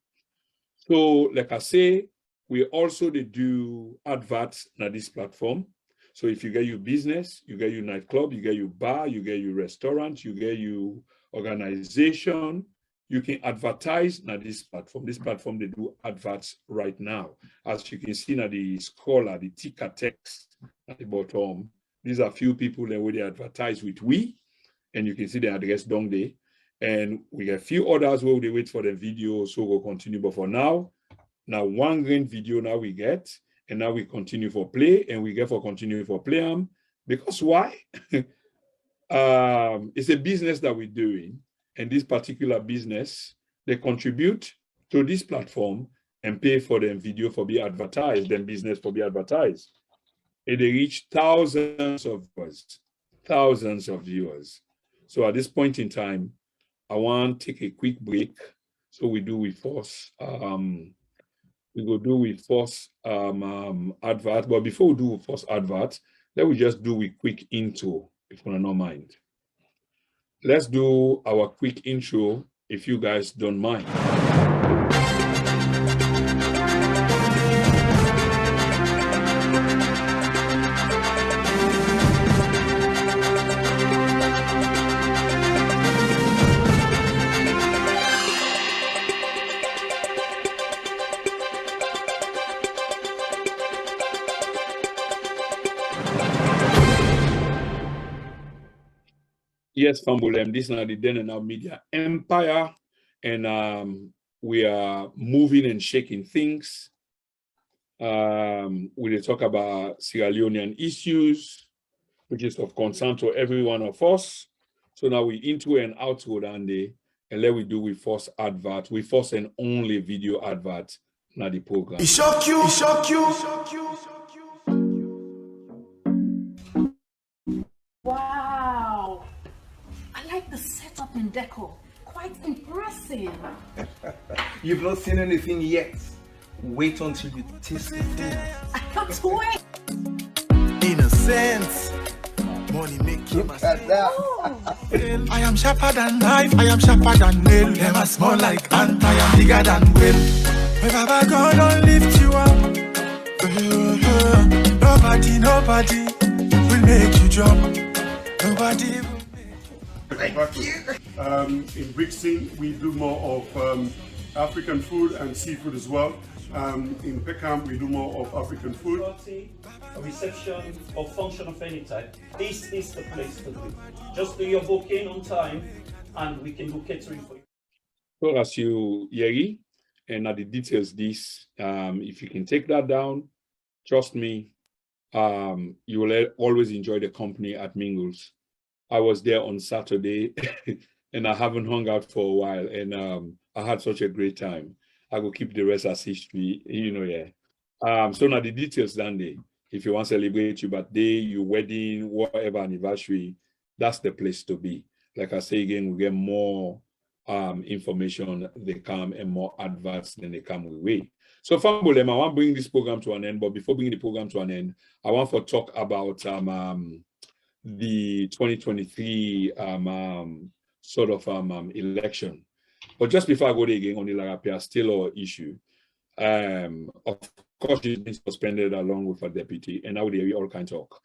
So, like I say, we also do adverts on this platform. So if you get your business, you get your nightclub, you get your bar, you get your restaurant, you get your organization, you can advertise on this platform. This platform, they do adverts right now. As you can see now, the scholar, the ticker text at the bottom, these are few people that where they advertise with we, and you can see the address down there. And we get a few others where they wait for the video, so we'll continue. But for now one green video now we get, and now we continue for play, and we get for continue for play. Because why? It's a business that we're doing, and this particular business, they contribute to this platform and pay for them video for be advertised, then business for be advertised. And they reach thousands of viewers. So at this point in time, I want to take a quick break. So we do with force. We go do with force advert. But before we do with force advert, let me just do a quick intro, if you don't mind. Let's do our quick intro, if you guys don't mind. Yes, Fambulem, this is the Then and Now Media Empire, and we are moving and shaking things. We talk about Sierra Leonean issues, which is of concern to every one of us. So now we into and outward and let we do with first advert, we first and only video advert, not the program. It shock you, it shock you. Wow. I like the setup and decor. Quite impressive. You've not seen anything yet. Wait until you taste the food. I can't wait. In a sense, money make you Look at that. I am sharper than knife, I am sharper than nail. Them are small like ant, I am bigger than whale. Wherever God don't lift you up, nobody will make you jump. Nobody will make you. In Brixton, we do more of African food and seafood as well. In Peckham, we do more of African food. Party, a reception or function of any type, this is the place to be. Just do your booking on time and we can do catering for you. So as you hear, and at the details this, if you can take that down, trust me, you will always enjoy the company at Mingles. I was there on Saturday and I haven't hung out for a while, and I had such a great time. I will keep the rest as history, yeah. So now the details down there. If you want to celebrate your birthday, your wedding, whatever anniversary, that's the place to be. Like I say again, we get more information they come and more adverts than they come with. So Fambulem, I want to bring this program to an end, but before bringing the program to an end, I want to talk about the 2023 election. But just before I go there again on the Larapia Taylor issue, of course, she's been suspended along with her deputy, and now they all kind of talk.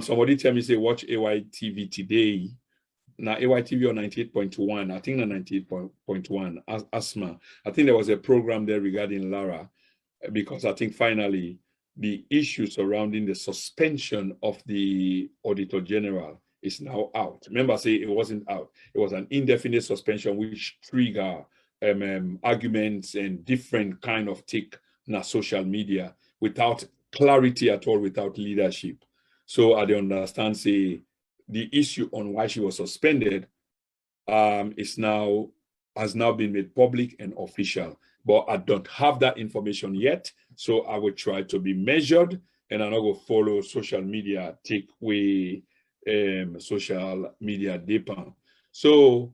Somebody tell me, say, watch AYTV today. Now, AYTV on 98.1, I think on 98.1, ASMA. I think there was a program there regarding Lara, because I think finally the issue surrounding the suspension of the Auditor General is now out. Remember, I say it wasn't out. It was an indefinite suspension which triggered arguments and different kind of take na social media without clarity at all, without leadership. So I don't understand, say, the issue on why she was suspended has now been made public and official. But I don't have that information yet. So I will try to be measured, and I'm not going to follow social media, take away social media data. So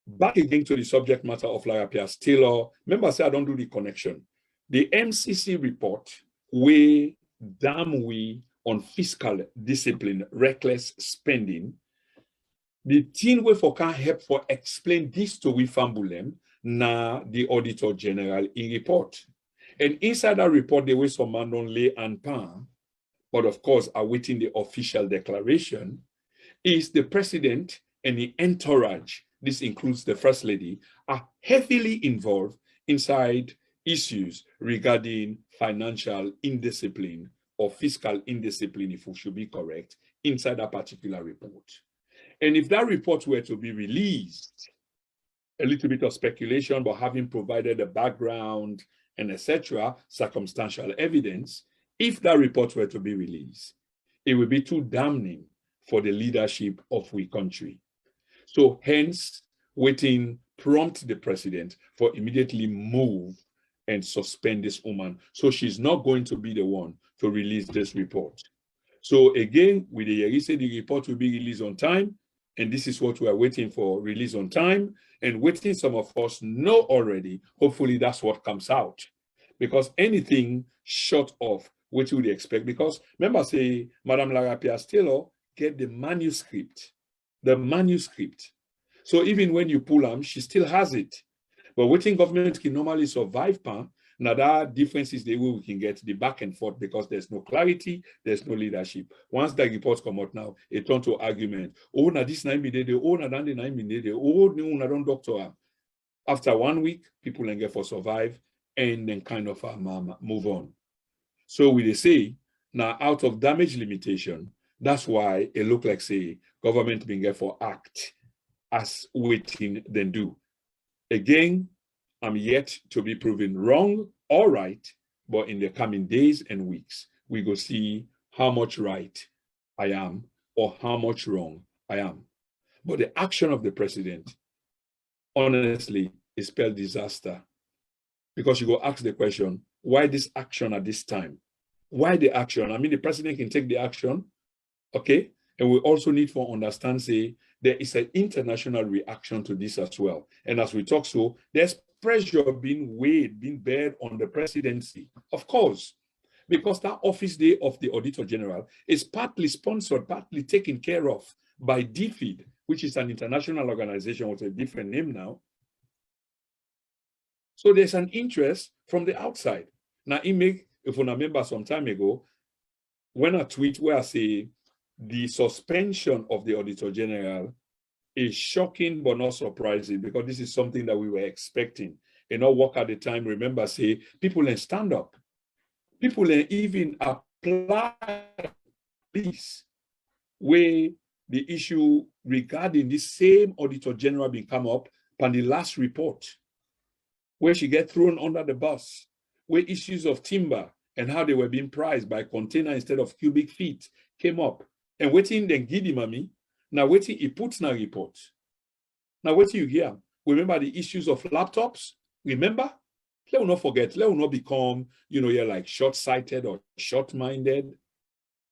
back again to the subject matter of Larapia Taylor. Remember, I said I don't do the connection. The MCC report, we damn we on fiscal discipline, reckless spending. The thing we for can help for explain this to we Fambulem na the Auditor General in report. And inside that report, there was some man on lay and pan, but of course, awaiting the official declaration, is the president and the entourage, this includes the First Lady, are heavily involved inside issues regarding financial indiscipline or fiscal indiscipline, if we should be correct, inside that particular report. And if that report were to be released, a little bit of speculation, but having provided a background and etc., circumstantial evidence, if that report were to be released, it would be too damning for the leadership of we country. So hence, waiting prompt the president for immediately move and suspend this woman. So she's not going to be the one to release this report. So again, with the Yerise, the report will be released on time. And this is what we are waiting for, release on time. And waiting, some of us know already, hopefully that's what comes out. Because anything short of what would you expect? Because remember, say, Madame Larapia Taylor get the manuscript. So even when you pull them, she still has it. But waiting government can normally survive, now that difference is the way we can get the back and forth, because there's no clarity, there's no leadership. Once the reports come out now, it turns to argument. Oh, now this 9 minutes, oh, now that 9 minutes, oh, no, now don't doctor. After 1 week, people can get for survive and then kind of move on. So we say, now out of damage limitation, that's why it look like, say, government being get for act as waiting then do. Again, I'm yet to be proven wrong or right, but in the coming days and weeks, we go see how much right I am or how much wrong I am. But the action of the president, honestly, is spelled disaster. Because you go ask the question, why this action at this time? Why the action? I mean, the president can take the action, okay? And we also need to understand, say, there is an international reaction to this as well. And as we talk, so there's pressure being bared on the presidency, of course, because that office day of the Auditor General is partly sponsored, partly taken care of by DFID, which is an international organization with a different name now. So there's an interest from the outside. Now, if you remember some time ago, when I tweet where I say the suspension of the Auditor General is shocking but not surprising, because this is something that we were expecting. And not work at the time, remember, say, people in stand up. People in even apply this where the issue regarding this same Auditor General being come up on the last report, where she get thrown under the bus, where issues of timber and how they were being priced by container instead of cubic feet came up. And waiting then Gidi Mami, now waiting he puts na report. Now waiting you hear. Remember the issues of laptops? Remember? Let us not forget, let us not become, you're like short-sighted or short-minded,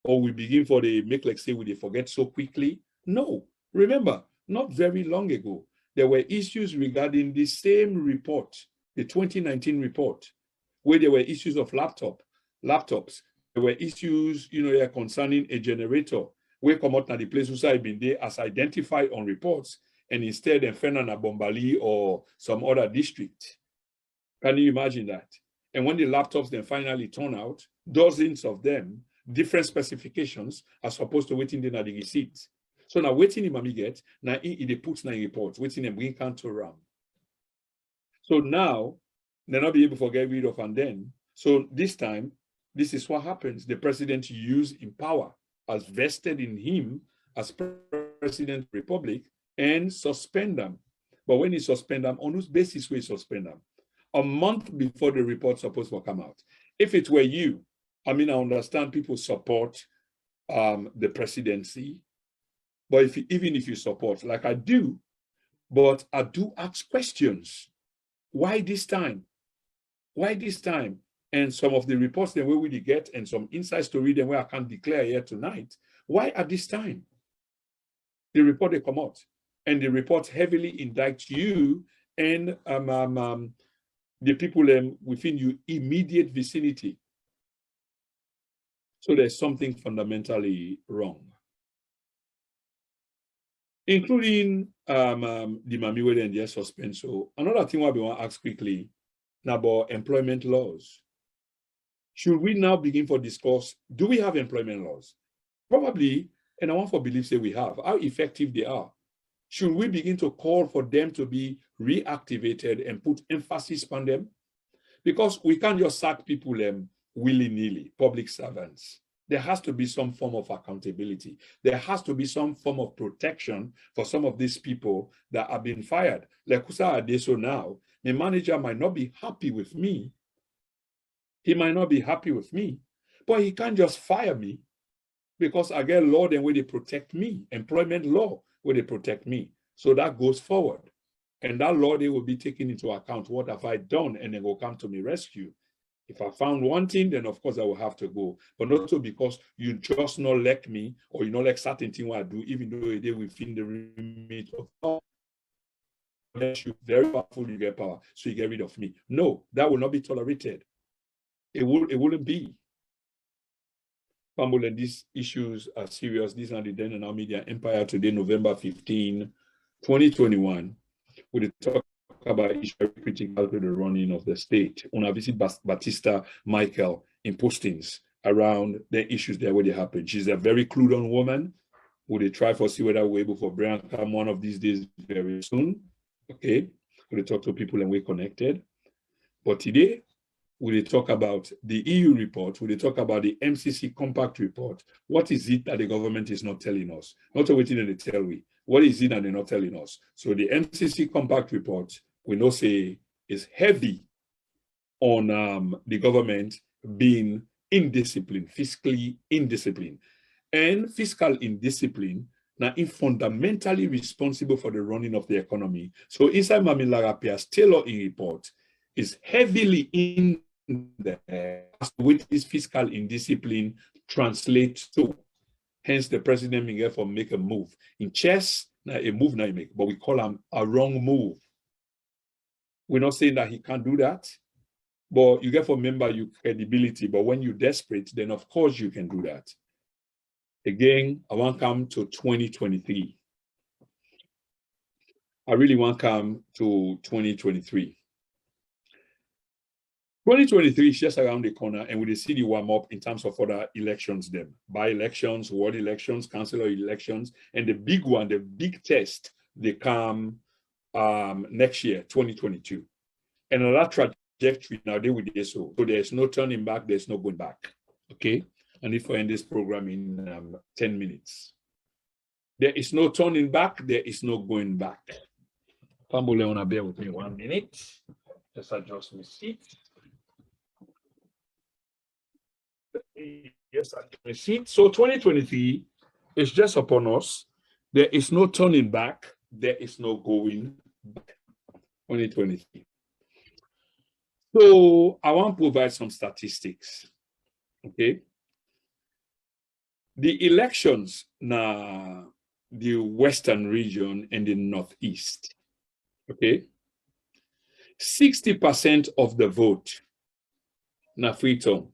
or we begin for the make like say we they forget so quickly. No, remember, not very long ago, there were issues regarding the same report the 2019 report, where there were issues of laptops. There were issues, concerning a generator, where come out na the place who had been there as identified on reports, and instead they found on a Bombali or some other district. Can you imagine that? And when the laptops then finally turn out, dozens of them, different specifications, are supposed to waiting in the receipt. So now waiting in Mami get, now they put in reports, waiting and bring canto around. So now, they're not be able to get rid of and then. So this time, this is what happens. The president used in power as vested in him as president of the republic and suspend them. But when he suspend them, on whose basis will he suspend them? A month before the report's supposed to come out. If it were you, I understand people support the presidency, but even if you support, like I do, but I do ask questions. Why this time? Why this time? And some of the reports that we will get and some insights to read and where I can't declare here tonight. Why at this time? The report they come out, and the report heavily indicts you and the people within your immediate vicinity. So there's something fundamentally wrong, including the Mamiwede and their suspense. So another thing we want to ask quickly now about employment laws. Should we now begin to discuss, do we have employment laws? Probably, and I want to believe say we have, how effective they are. Should we begin to call for them to be reactivated and put emphasis on them? Because we can't just sack people willy-nilly, public servants. There has to be some form of accountability. There has to be some form of protection for some of these people that have been fired. Like Kusa Adeso now, the manager might not be happy with me. He might not be happy with me, but he can't just fire me because I get law then where they protect me, employment law where they protect me. So that goes forward. And that law, they will be taking into account what have I done, and then will come to me rescue. If I found one thing, then of course I will have to go. But not so because you just not like me or you not like certain thing what I do, even though they within the remit of law. Unless you're very powerful, you get power, so you get rid of me. No, that will not be tolerated. It wouldn't be. Pamela, these issues are serious. These are the then and now media empire today, November 15, 2021. We talk about issues critical to the running of the state. When I visit Batista Michael in postings around the issues there where they happen. She's a very clued on woman. Would they try for see whether we're able for Brian come one of these days very soon? Okay. Would they talk to people and we're connected? But today, will they talk about the EU report? Will they talk about the MCC Compact Report? What is it that the government is not telling us? Not waiting and they tell we. What is it that they're not telling us? So the MCC Compact Report, we know say, is heavy on the government being indisciplined, fiscally indisciplined. And fiscal indiscipline now is fundamentally responsible for the running of the economy. So inside Mamilara Pia's tailoring report is heavily in there as to which this fiscal indiscipline translates to. Hence, the president may therefore make a move. In chess, now a move now you make, but we call him a wrong move. We're not saying that he can't do that, but you get to remember your credibility. But when you're desperate, then of course you can do that. Again, I want to come to 2023. I really want to come to 2023. 2023 is just around the corner, and we see the warm up in terms of other elections, them by elections, ward elections, councillor elections, and the big one, the big test, they come next year, 2022. And on that trajectory now, they will do so. So there's no turning back, there's no going back. Okay, I need to end this program in 10 minutes. There is no turning back, there is no going back. Pambole, wanna bear with me 1 minute. Just adjust my seat. Yes, I see. So 2023 is just upon us. There is no turning back. There is no going back. 2023. So I want to provide some statistics. Okay. The elections now, the Western region and the Northeast. Okay. 60% of the vote, na Freetown,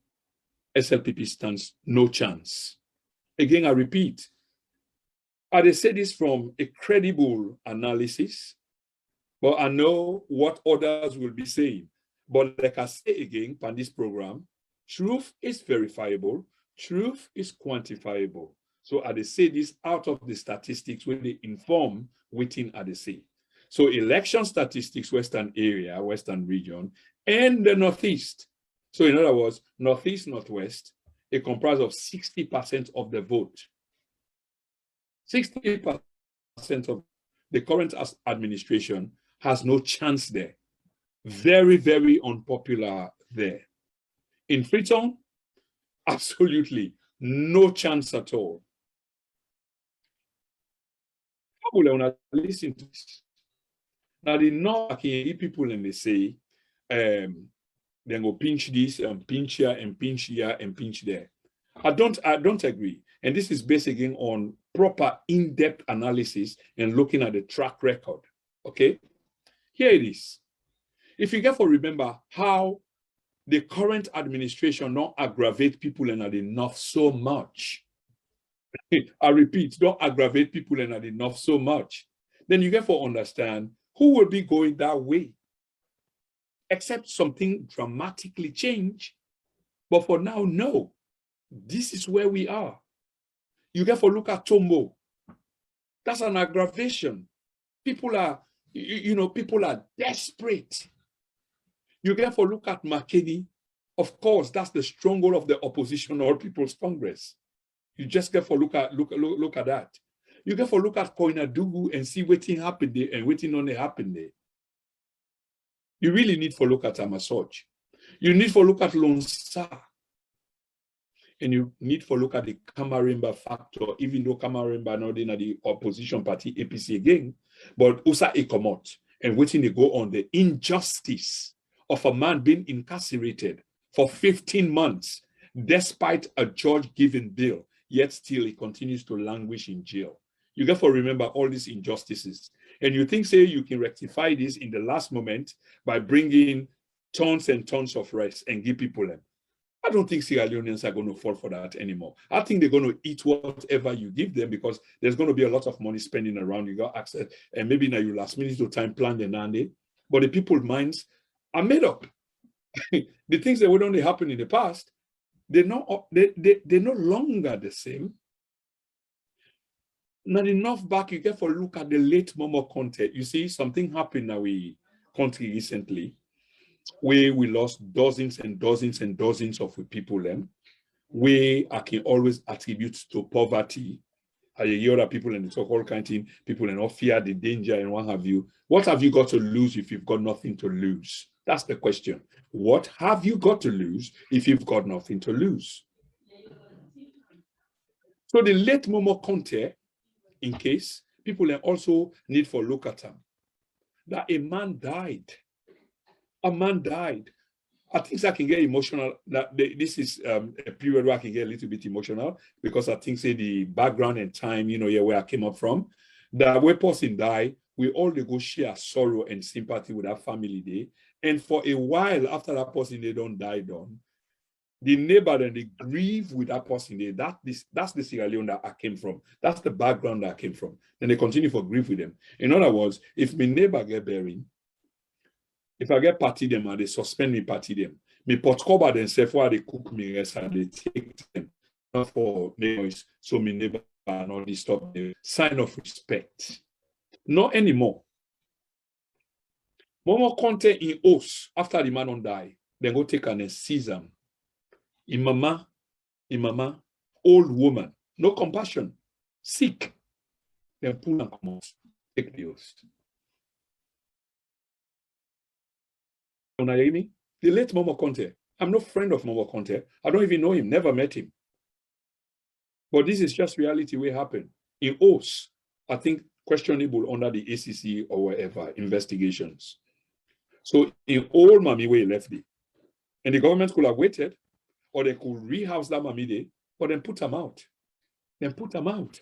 SLPP stands no chance. Again, I repeat, I say this from a credible analysis, but I know what others will be saying. But like I say again, on this program, truth is verifiable, truth is quantifiable. So I say this out of the statistics when they inform within I say. So election statistics, Western area, Western region, and the Northeast. So in other words, Northeast, Northwest, it comprises of 60% of the vote. 60% of the current administration has no chance there. Very, very unpopular there. In Freetown, absolutely no chance at all. How will I listen to this? Now, the North people and they say, then go pinch this and pinch here and pinch here and pinch there. I don't agree. And this is based again on proper in-depth analysis and looking at the track record. Okay? Here it is. If you get to remember how the current administration don't aggravate people in the North so much. I repeat, don't aggravate people in the North so much. Then you get to understand who will be going that way. Except something dramatically change. But for now, no. This is where we are. You get to look at Tombo. That's an aggravation. People are, people are desperate. You get to look at McKinney. Of course, that's the stronghold of the opposition or People's Congress. You just get to look at that. You get to look at Koinadugu and see what happened there and what only happened there. You really need to look at Amasoch. You need to look at Lonsa. And you need to look at the Kamarimba factor, even though Kamarimba not in the opposition party, APC again, but Usa Ekomot, and waiting to go on the injustice of a man being incarcerated for 15 months, despite a judge-given bail, yet still he continues to languish in jail. You got to remember all these injustices. And you think, say, you can rectify this in the last moment by bringing tons and tons of rest and give people them. I don't think Sierra Leoneans are going to fall for that anymore. I think they're going to eat whatever you give them because there's going to be a lot of money spending around. You got access, and maybe now you last minute to time plan the Nande. But the people's minds are made up. The things that would only happen in the past, they're no longer the same. Not enough back, you get for look at the late Momo Conte. You see, something happened in our country recently where we lost dozens and dozens and dozens of people then, where I can always attribute to poverty. I hear other people in the so-called kind of thing, people in all fear the danger and what have you. What have you got to lose if you've got nothing to lose? That's the question. What have you got to lose if you've got nothing to lose? So the late Momo Conte, in case, people also need to look at them. That a man died. A man died. I think I can get emotional. That this is a period where I can get a little bit emotional because I think, say, the background and time, where I came up from, that when person died, we all go share sorrow and sympathy with that family day. And for a while after that person, they don't die done. The neighbor and they grieve with that person there. That's the Sierra Leone that I came from. That's the background that I came from. Then they continue for grief with them. In other words, if my neighbor get buried, if I get party them and they suspend me party them, me pot cover themselves while they cook me rest and they take them. Not for noise, so my neighbor and all this stuff. Sign of respect. Not anymore. Momo Conte in Os after the man on die, then go take an season. Imama, old woman, no compassion, sick. Then pull and come out, take the oath. You hear me? The late Momo Conte. I'm no friend of Momo Conte. I don't even know him, never met him. But this is just reality what happened. In Os, I think questionable under the ACC or whatever, investigations. So in all Mami way left it. And the government could have waited, or they could rehouse that Mami day, but then put them out. Then put them out.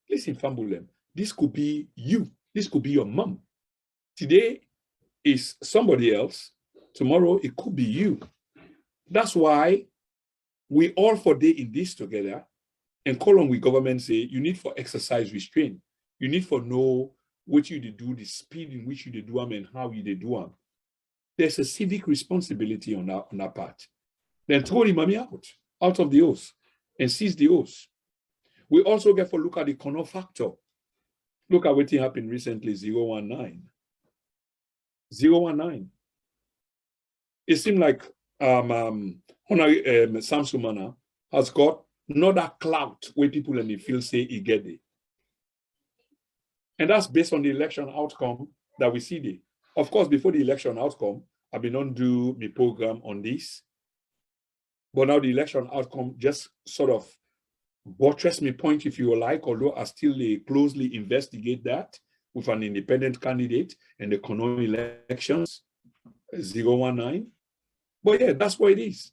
Listen, Fambulem, this could be you. This could be your mom. Today, is somebody else. Tomorrow, it could be you. That's why we all for day in this together and call on with government say, you need for exercise restraint. You need for know what you do, the speed in which you do them and how you do them. There's a civic responsibility on that part. Then throw the money out of the house and seize the house. We also get for look at the corner factor. Look at what happened recently, 019. 019. It seemed like Samsumana has got another clout where people in the field say he get it. And that's based on the election outcome that we see there. Of course, before the election outcome, I've been on do my program on this. But now the election outcome just sort of buttress my point, if you like, although I still closely investigate that with an independent candidate in the economic elections, 019. But yeah, that's what it is.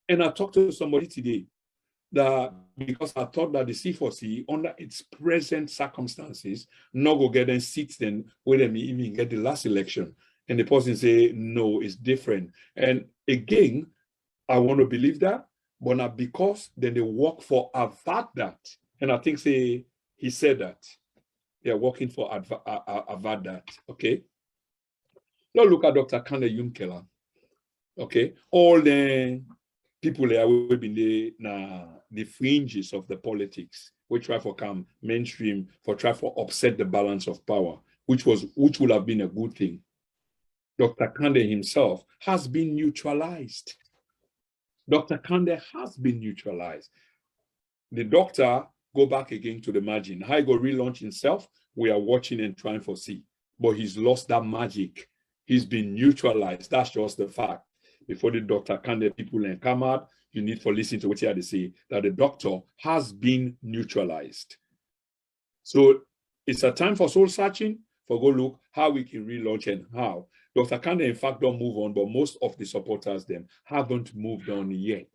And I talked to somebody today that because I thought that the C4C, under its present circumstances, not go get them seats then where they may even get the last election. And the person say, no, it's different. And again, I want to believe that, but not because then they work for avert that. And I think he said that. They're working for avert that, okay? Now look at Dr. Kande Yunkela, okay? All the people there will be the fringes of the politics, we try for come mainstream, for try for upset the balance of power, which would have been a good thing. Dr. Kande himself has been neutralized. Dr. Kande has been neutralized. The doctor go back again to the margin. How he go relaunch himself, we are watching and trying to see. But he's lost that magic. He's been neutralized. That's just the fact. Before the Dr. Kande people and come out, you need to listen to what he had to say, that the doctor has been neutralized. So it's a time for soul searching, for go look how we can relaunch and how. Dr. Kande, in fact, don't move on, but most of the supporters them haven't moved on yet.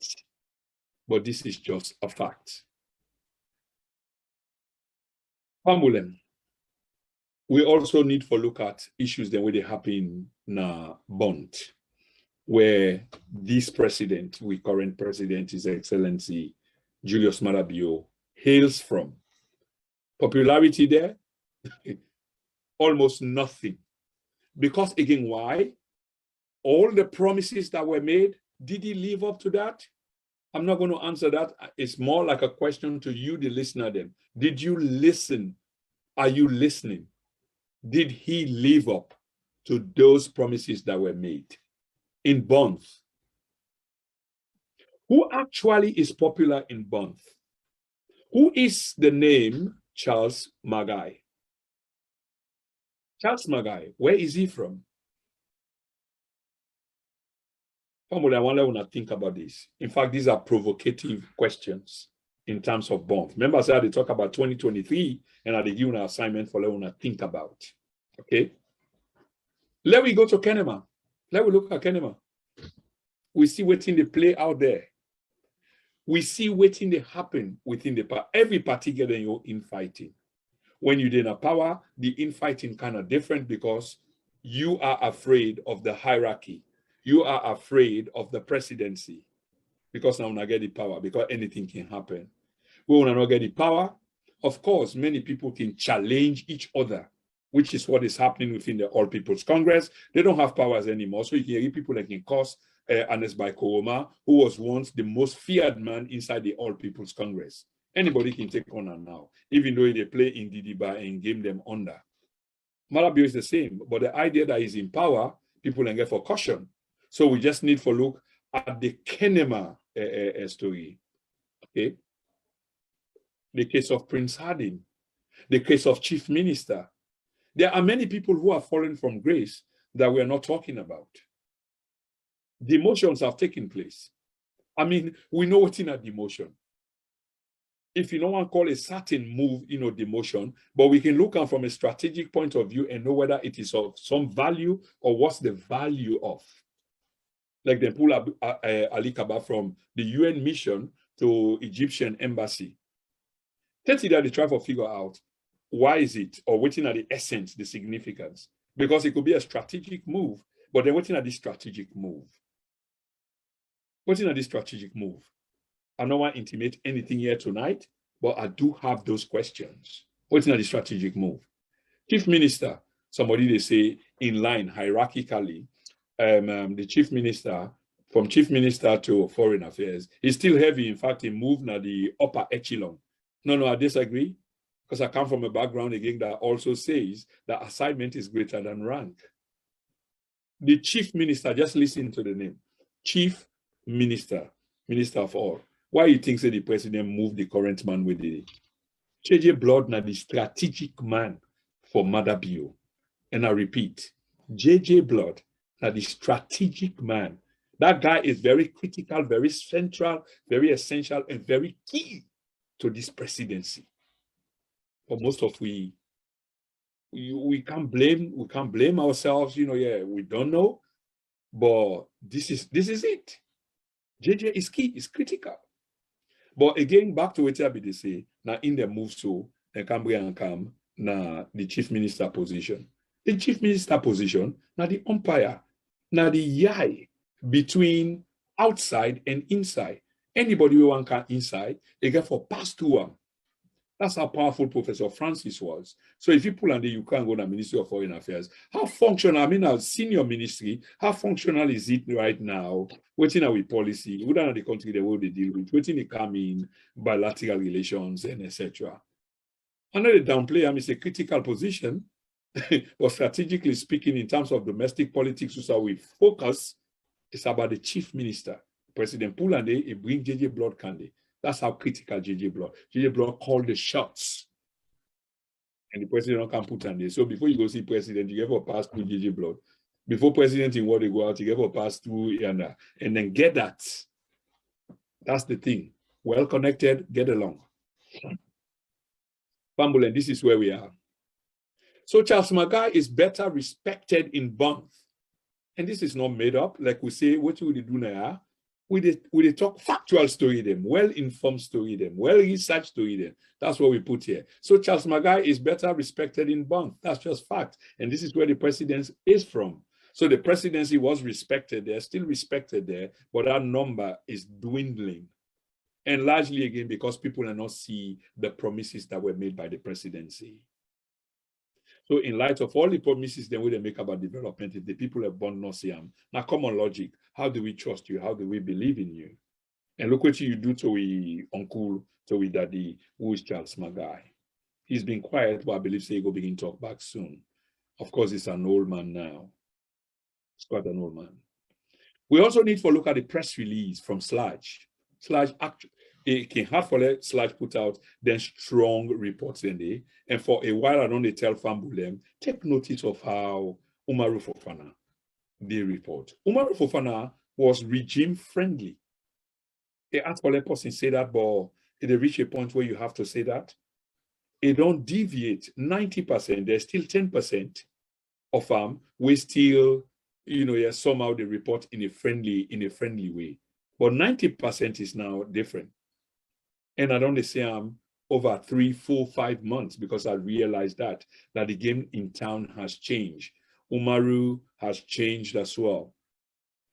But this is just a fact. Pambulen. We also need to look at issues that where they happen in Bond, where this president, we current president, His Excellency Julius Maada Bio, hails from. Popularity there, almost nothing. Because again, why? All the promises that were made, did he live up to that? I'm not going to answer that. It's more like a question to you, the listener then. Did you listen? Are you listening? Did he live up to those promises that were made in Bonds? Who actually is popular in Bonds? Who is the name Charles Magai? Charles Magai, where is he from? I want to think about this. In fact, these are provocative questions in terms of bonds. Remember, I said they talk about 2023, and I give you an assignment for them to think about. Okay? Let me go to Kenema. Let me look at Kenema. We see waiting the play out there. We see waiting they happen within the power. Every party getting your infighting. When you're in a power, the infighting kind of different because you are afraid of the hierarchy. You are afraid of the presidency because now we not get the power, because anything can happen. We will not get the power. Of course, many people can challenge each other, which is what is happening within the All People's Congress. They don't have powers anymore. So you can get people like in cause Anes by Kooma, who was once the most feared man inside the All People's Congress. Anybody can take on her now, even though they play in Didiba and game them under. Maada Bio is the same, but the idea that he's in power, people can get for caution. So we just need to look at the Kenema story. Okay. The case of Prince Harding, the case of Chief Minister. There are many people who have fallen from grace that we're not talking about. Demotions have taken place. I mean, we know what's in a demotion. If you don't want to call a certain move, demotion, but we can look at from a strategic point of view and know whether it is of some value or what's the value of. Like they pull Ali Kaba from the UN mission to Egyptian embassy. That's it that they try to figure out why is it, or waiting at the essence, the significance. because it could be a strategic move. But then waiting at this strategic move. Waiting at this strategic move. I don't want to intimate anything here tonight, but I do have those questions. Waiting at the strategic move. Chief Minister, somebody they say in line hierarchically, the Chief Minister, from Chief Minister to Foreign Affairs, is still heavy. In fact, he moved now the upper echelon. No, I disagree, because I come from a background again that also says that assignment is greater than rank. The Chief Minister, just listen to the name, Chief Minister, Minister of all. Why he thinks that the president moved the current man with the JJ Blood, now the strategic man for Mother Bio. And I repeat, JJ Blood, now the strategic man. That guy is very critical, very central, very essential, and very key to this presidency. But most of we can't blame ourselves, we don't know. But this is it. JJ is key, is critical. But again, back to what they say, now in the move so, they come now the chief minister position. The chief minister position, now the umpire, now the yai between outside and inside. Anybody who want come inside, they get for pass to them. That's how powerful Professor Francis was. So if you pull on you can't go to the Ministry of Foreign Affairs. How functional, our senior ministry, how functional is it right now? Waiting our policy, we don't know the country the way they deal with, waiting they come in bilateral relations and etc. I know they downplay it's a critical position, but strategically speaking, in terms of domestic politics, so we focus, it's about the chief minister. President Pulande, he bring JJ Blood Candy. That's how critical JJ Blood called the shots. And the president can put on there. So before you go see president, you ever pass through JJ Blood. Before president in what they go out, you ever pass through and then get that. That's the thing. Well connected, get along. Pambulen, this is where we are. So Charles Magai is better respected in Banff. And this is not made up. Like we say, what would they do now? We talk factual story them, well-informed story them, well-researched story them. That's what we put here. So Charles Magai is better respected in Banff. That's just fact. And this is where the presidency is from. So the presidency was respected there, still respected there, but that number is dwindling. And largely, again, because people are not see the promises that were made by the presidency. So in light of all the promises then they make about development, if the people are born not see them, now common logic, how do we trust you? How do we believe in you? And look what you do to we uncle, to we daddy, who is Charles Magai. He's been quiet, but I believe he will begin to talk back soon. Of course, he's an old man now. It's quite an old man. We also need to look at the press release from Sludge. Sludge actually, it can hard for Sludge put out then strong reports in there. And for a while, I don't tell Fambulem, take notice of how Umaru Fofana they report. Umaru Fofana was regime friendly. They asked for a person say that, but they reach a point where you have to say that. They don't deviate 90%. There's still 10% of them. We still, somehow they report in a friendly way. But 90% is now different. And I don't say over 3, 4, 5 months because I realized that the game in town has changed. Umaru has changed as well.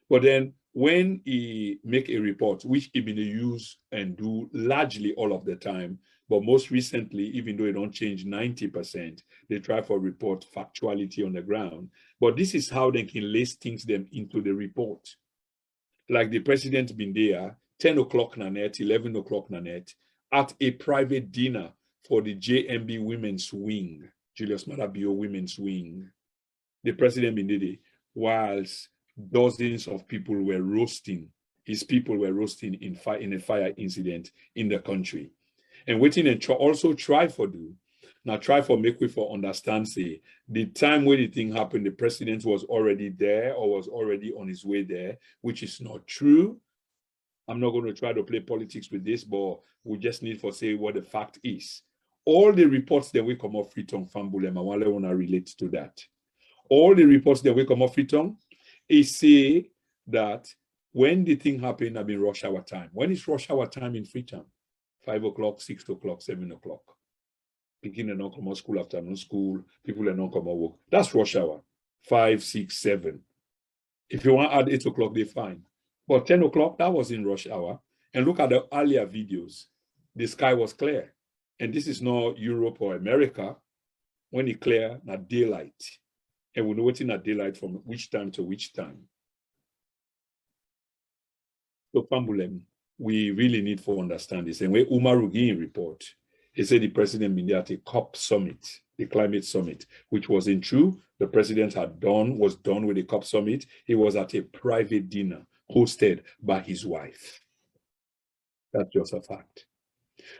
But then when he make a report, which he been use and do largely all of the time, but most recently, even though it don't change 90%, they try for report factuality on the ground. But this is how they can list things them into the report. Like the president been there, 10 o'clock na net, 11 o'clock na net, at a private dinner for the JMB Women's Wing, Julius Maada Women's Wing. The president been there, whilst dozens of people were roasting, his people were roasting in a fire incident in the country. And waiting and also try for make we for understand, say, the time when the thing happened, the president was already there or was already on his way there, which is not true. I'm not going to try to play politics with this, but we just need to say what the fact is. All the reports that we come off Freetown Fambulem, I want to relate to that. All the reports that we come off Freetown, is say that when the thing happened, I've been rush hour time. When is rush hour time in Freetown? 5 o'clock, 6 o'clock, 7 o'clock. People are not come out school, afternoon school, people are not come out work. That's rush hour. 5, 6, 7. If you want to add 8 o'clock, they're fine. But 10 o'clock, that was in rush hour. And look at the earlier videos. The sky was clear. And this is not Europe or America. When it clear, not daylight. And we know what's in a daylight from which time to which time. So, Pambulem, we really need to understand this. And when Umaru report, he said the president been there at a COP summit, the climate summit, which wasn't true. The president was done with the COP summit. He was at a private dinner hosted by his wife. That's just a fact.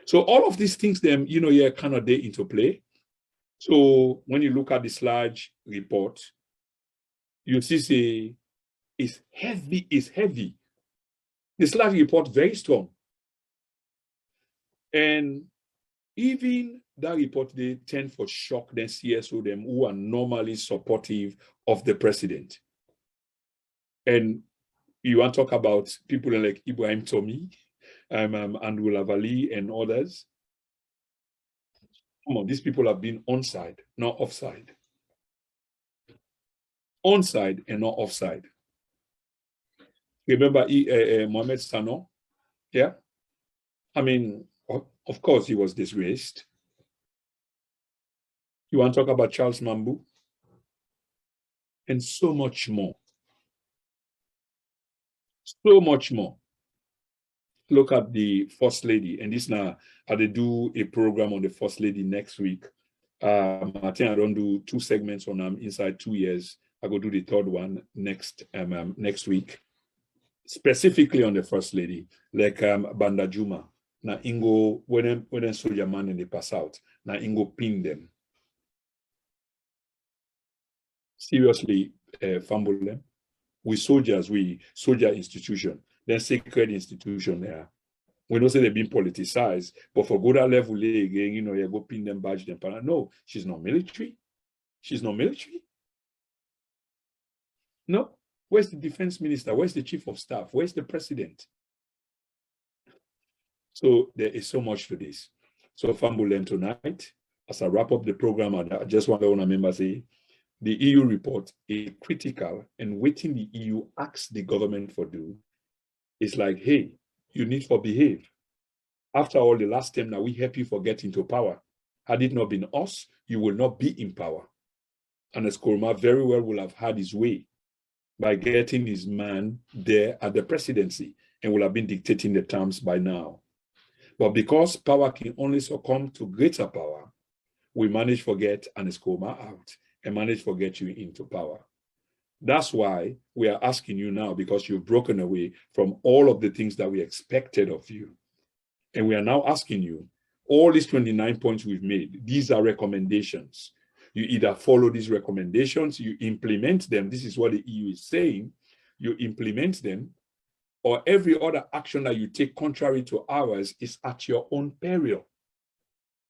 So all of these things, them, yeah, kind of they into play. So when you look at this large report, you see it's heavy. This large report, very strong. And even that report, they tend for shock the CSO, them who are normally supportive of the president. And you want to talk about people like Ibrahim Tomi, Andrew Lavali, and others. Come on, these people have been onside, not offside. Onside and not offside. Remember Mohamed Sano? Yeah? I mean, of course, he was disgraced. You want to talk about Charles Mambu? And so much more. So much more. Look at the First Lady. And this now, I do a program on the First Lady next week. I think I don't do 2 segments on them inside 2 years. I go do the 3rd one next week. Specifically on the First Lady, like Banda Juma. Na ingo when soldier man and they pass out, na ingo pin them. Seriously, fumble them. We soldier institution, then sacred institution there. We don't say they've been politicized, but for good level again, you go pin them, badge them. No, she's not military. She's not military. No. Where's the defense minister? Where's the chief of staff? Where's the president? So there is so much to this. So Fambulem tonight, as I wrap up the program, I just want to remember say, the EU report is critical, and waiting the EU asks the government for do, it's like, hey, you need to behave. After all, the last time now we help you for get into power. Had it not been us, you will not be in power. And as Koroma very well will have had his way by getting his man there at the presidency and will have been dictating the terms by now. But because power can only succumb to greater power, we manage to get an Escoma out and manage to get you into power. That's why we are asking you now, because you've broken away from all of the things that we expected of you. And we are now asking you, all these 29 points we've made, these are recommendations. You either follow these recommendations, you implement them. This is what the EU is saying. You implement them, or every other action that you take contrary to ours is at your own peril.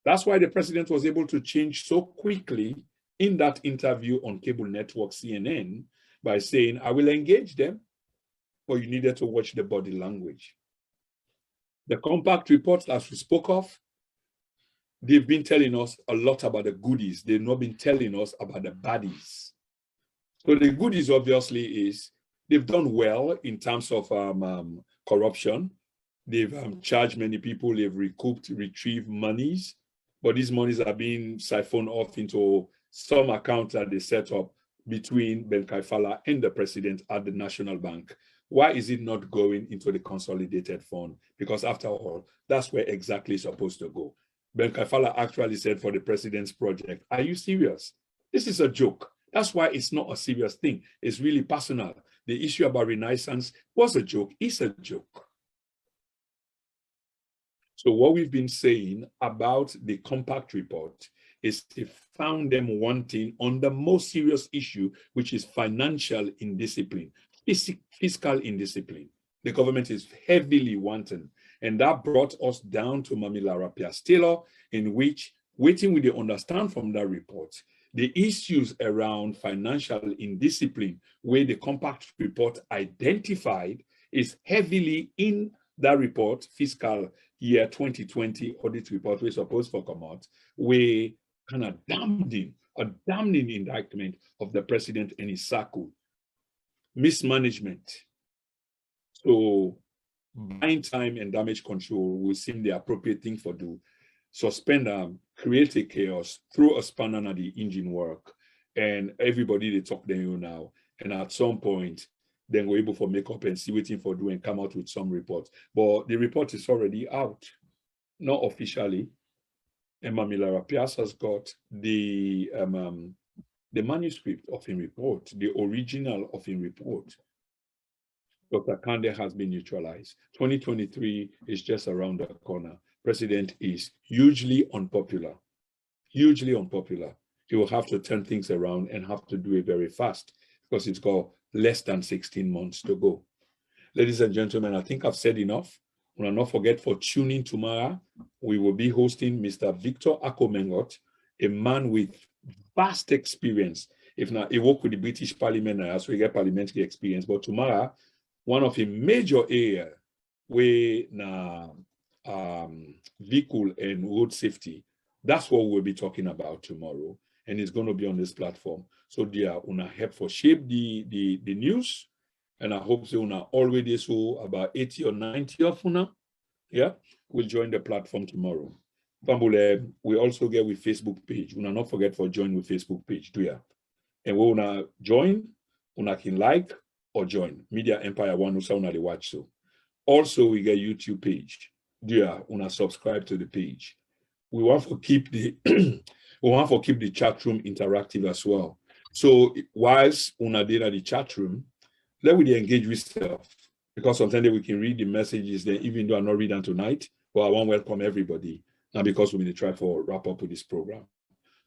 That's why the president was able to change so quickly in that interview on cable network CNN by saying, I will engage them, but you needed to watch the body language. The compact reports, as we spoke of, they've been telling us a lot about the goodies. They've not been telling us about the baddies. So the goodies, obviously, is they've done well in terms of corruption. They've charged many people. They've retrieved monies. But these monies are being siphoned off into some accounts that they set up between Ben Kaifala and the president at the National Bank. Why is it not going into the consolidated fund? Because after all, that's where exactly it's supposed to go. Ben Kaifala actually said for the president's project, are you serious? This is a joke. That's why it's not a serious thing. It's really personal. The issue about Renaissance was a joke. It's a joke. So what we've been saying about the compact report is they found them wanting on the most serious issue, which is financial indiscipline, fiscal indiscipline. The government is heavily wanting. And that brought us down to Mamilara Piastello, in which, waiting with the understand from that report, the issues around financial indiscipline, where the compact report identified, is heavily in that report, fiscal year 2020 audit report, we're supposed to come out, we kind of damned in a damning indictment of the president and his circle. Mismanagement. So buying time and damage control will seem the appropriate thing for do. Suspend them, create a chaos, throw a spanner at the engine work, and everybody they talk them now. And at some point, then we're able for make up and see waiting for do and come out with some report. But the report is already out, not officially. Emma Miller-Rapias has got the manuscript of his report, the original of his report. Dr. Kande has been neutralized. 2023 is just around the corner. President is hugely unpopular. Hugely unpopular. He will have to turn things around and have to do it very fast because it's got less than 16 months to go. Ladies and gentlemen, I think I've said enough. Will not forget for tuning tomorrow. We will be hosting Mr. Victor Akomengot, a man with vast experience. If not, he worked with the British Parliament, so he get parliamentary experience. But tomorrow, one of the major areas where vehicle and road safety, that's what we'll be talking about tomorrow. And it's going to be on this platform. So they are going to help for shape the news. And I hope they are already so about 80 or 90 of una. Yeah, we'll join the platform tomorrow. We also get with Facebook page. Una not forget for join with Facebook page. Do ya? And we una join, una can like or join Media Empire One who una watch so. Also, we get YouTube page. Do ya? Una subscribe to the page. We want to keep the the chat room interactive as well. So whilst una did at the chat room, let we engage with self, because sometimes we can read the messages there, even though I'm not reading tonight. But I want to welcome everybody now because we're going to try for wrap up with this program.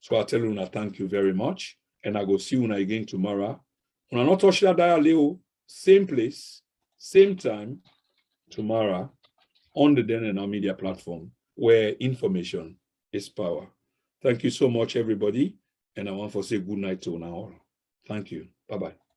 So I'll tell you, thank you very much, and I go see you again tomorrow. Una not touch that dial, Leo. Same place, same time tomorrow on the Den and Now Media platform, where information is power. Thank you so much, everybody, and I want to say good night to you all. Thank you. Bye-bye.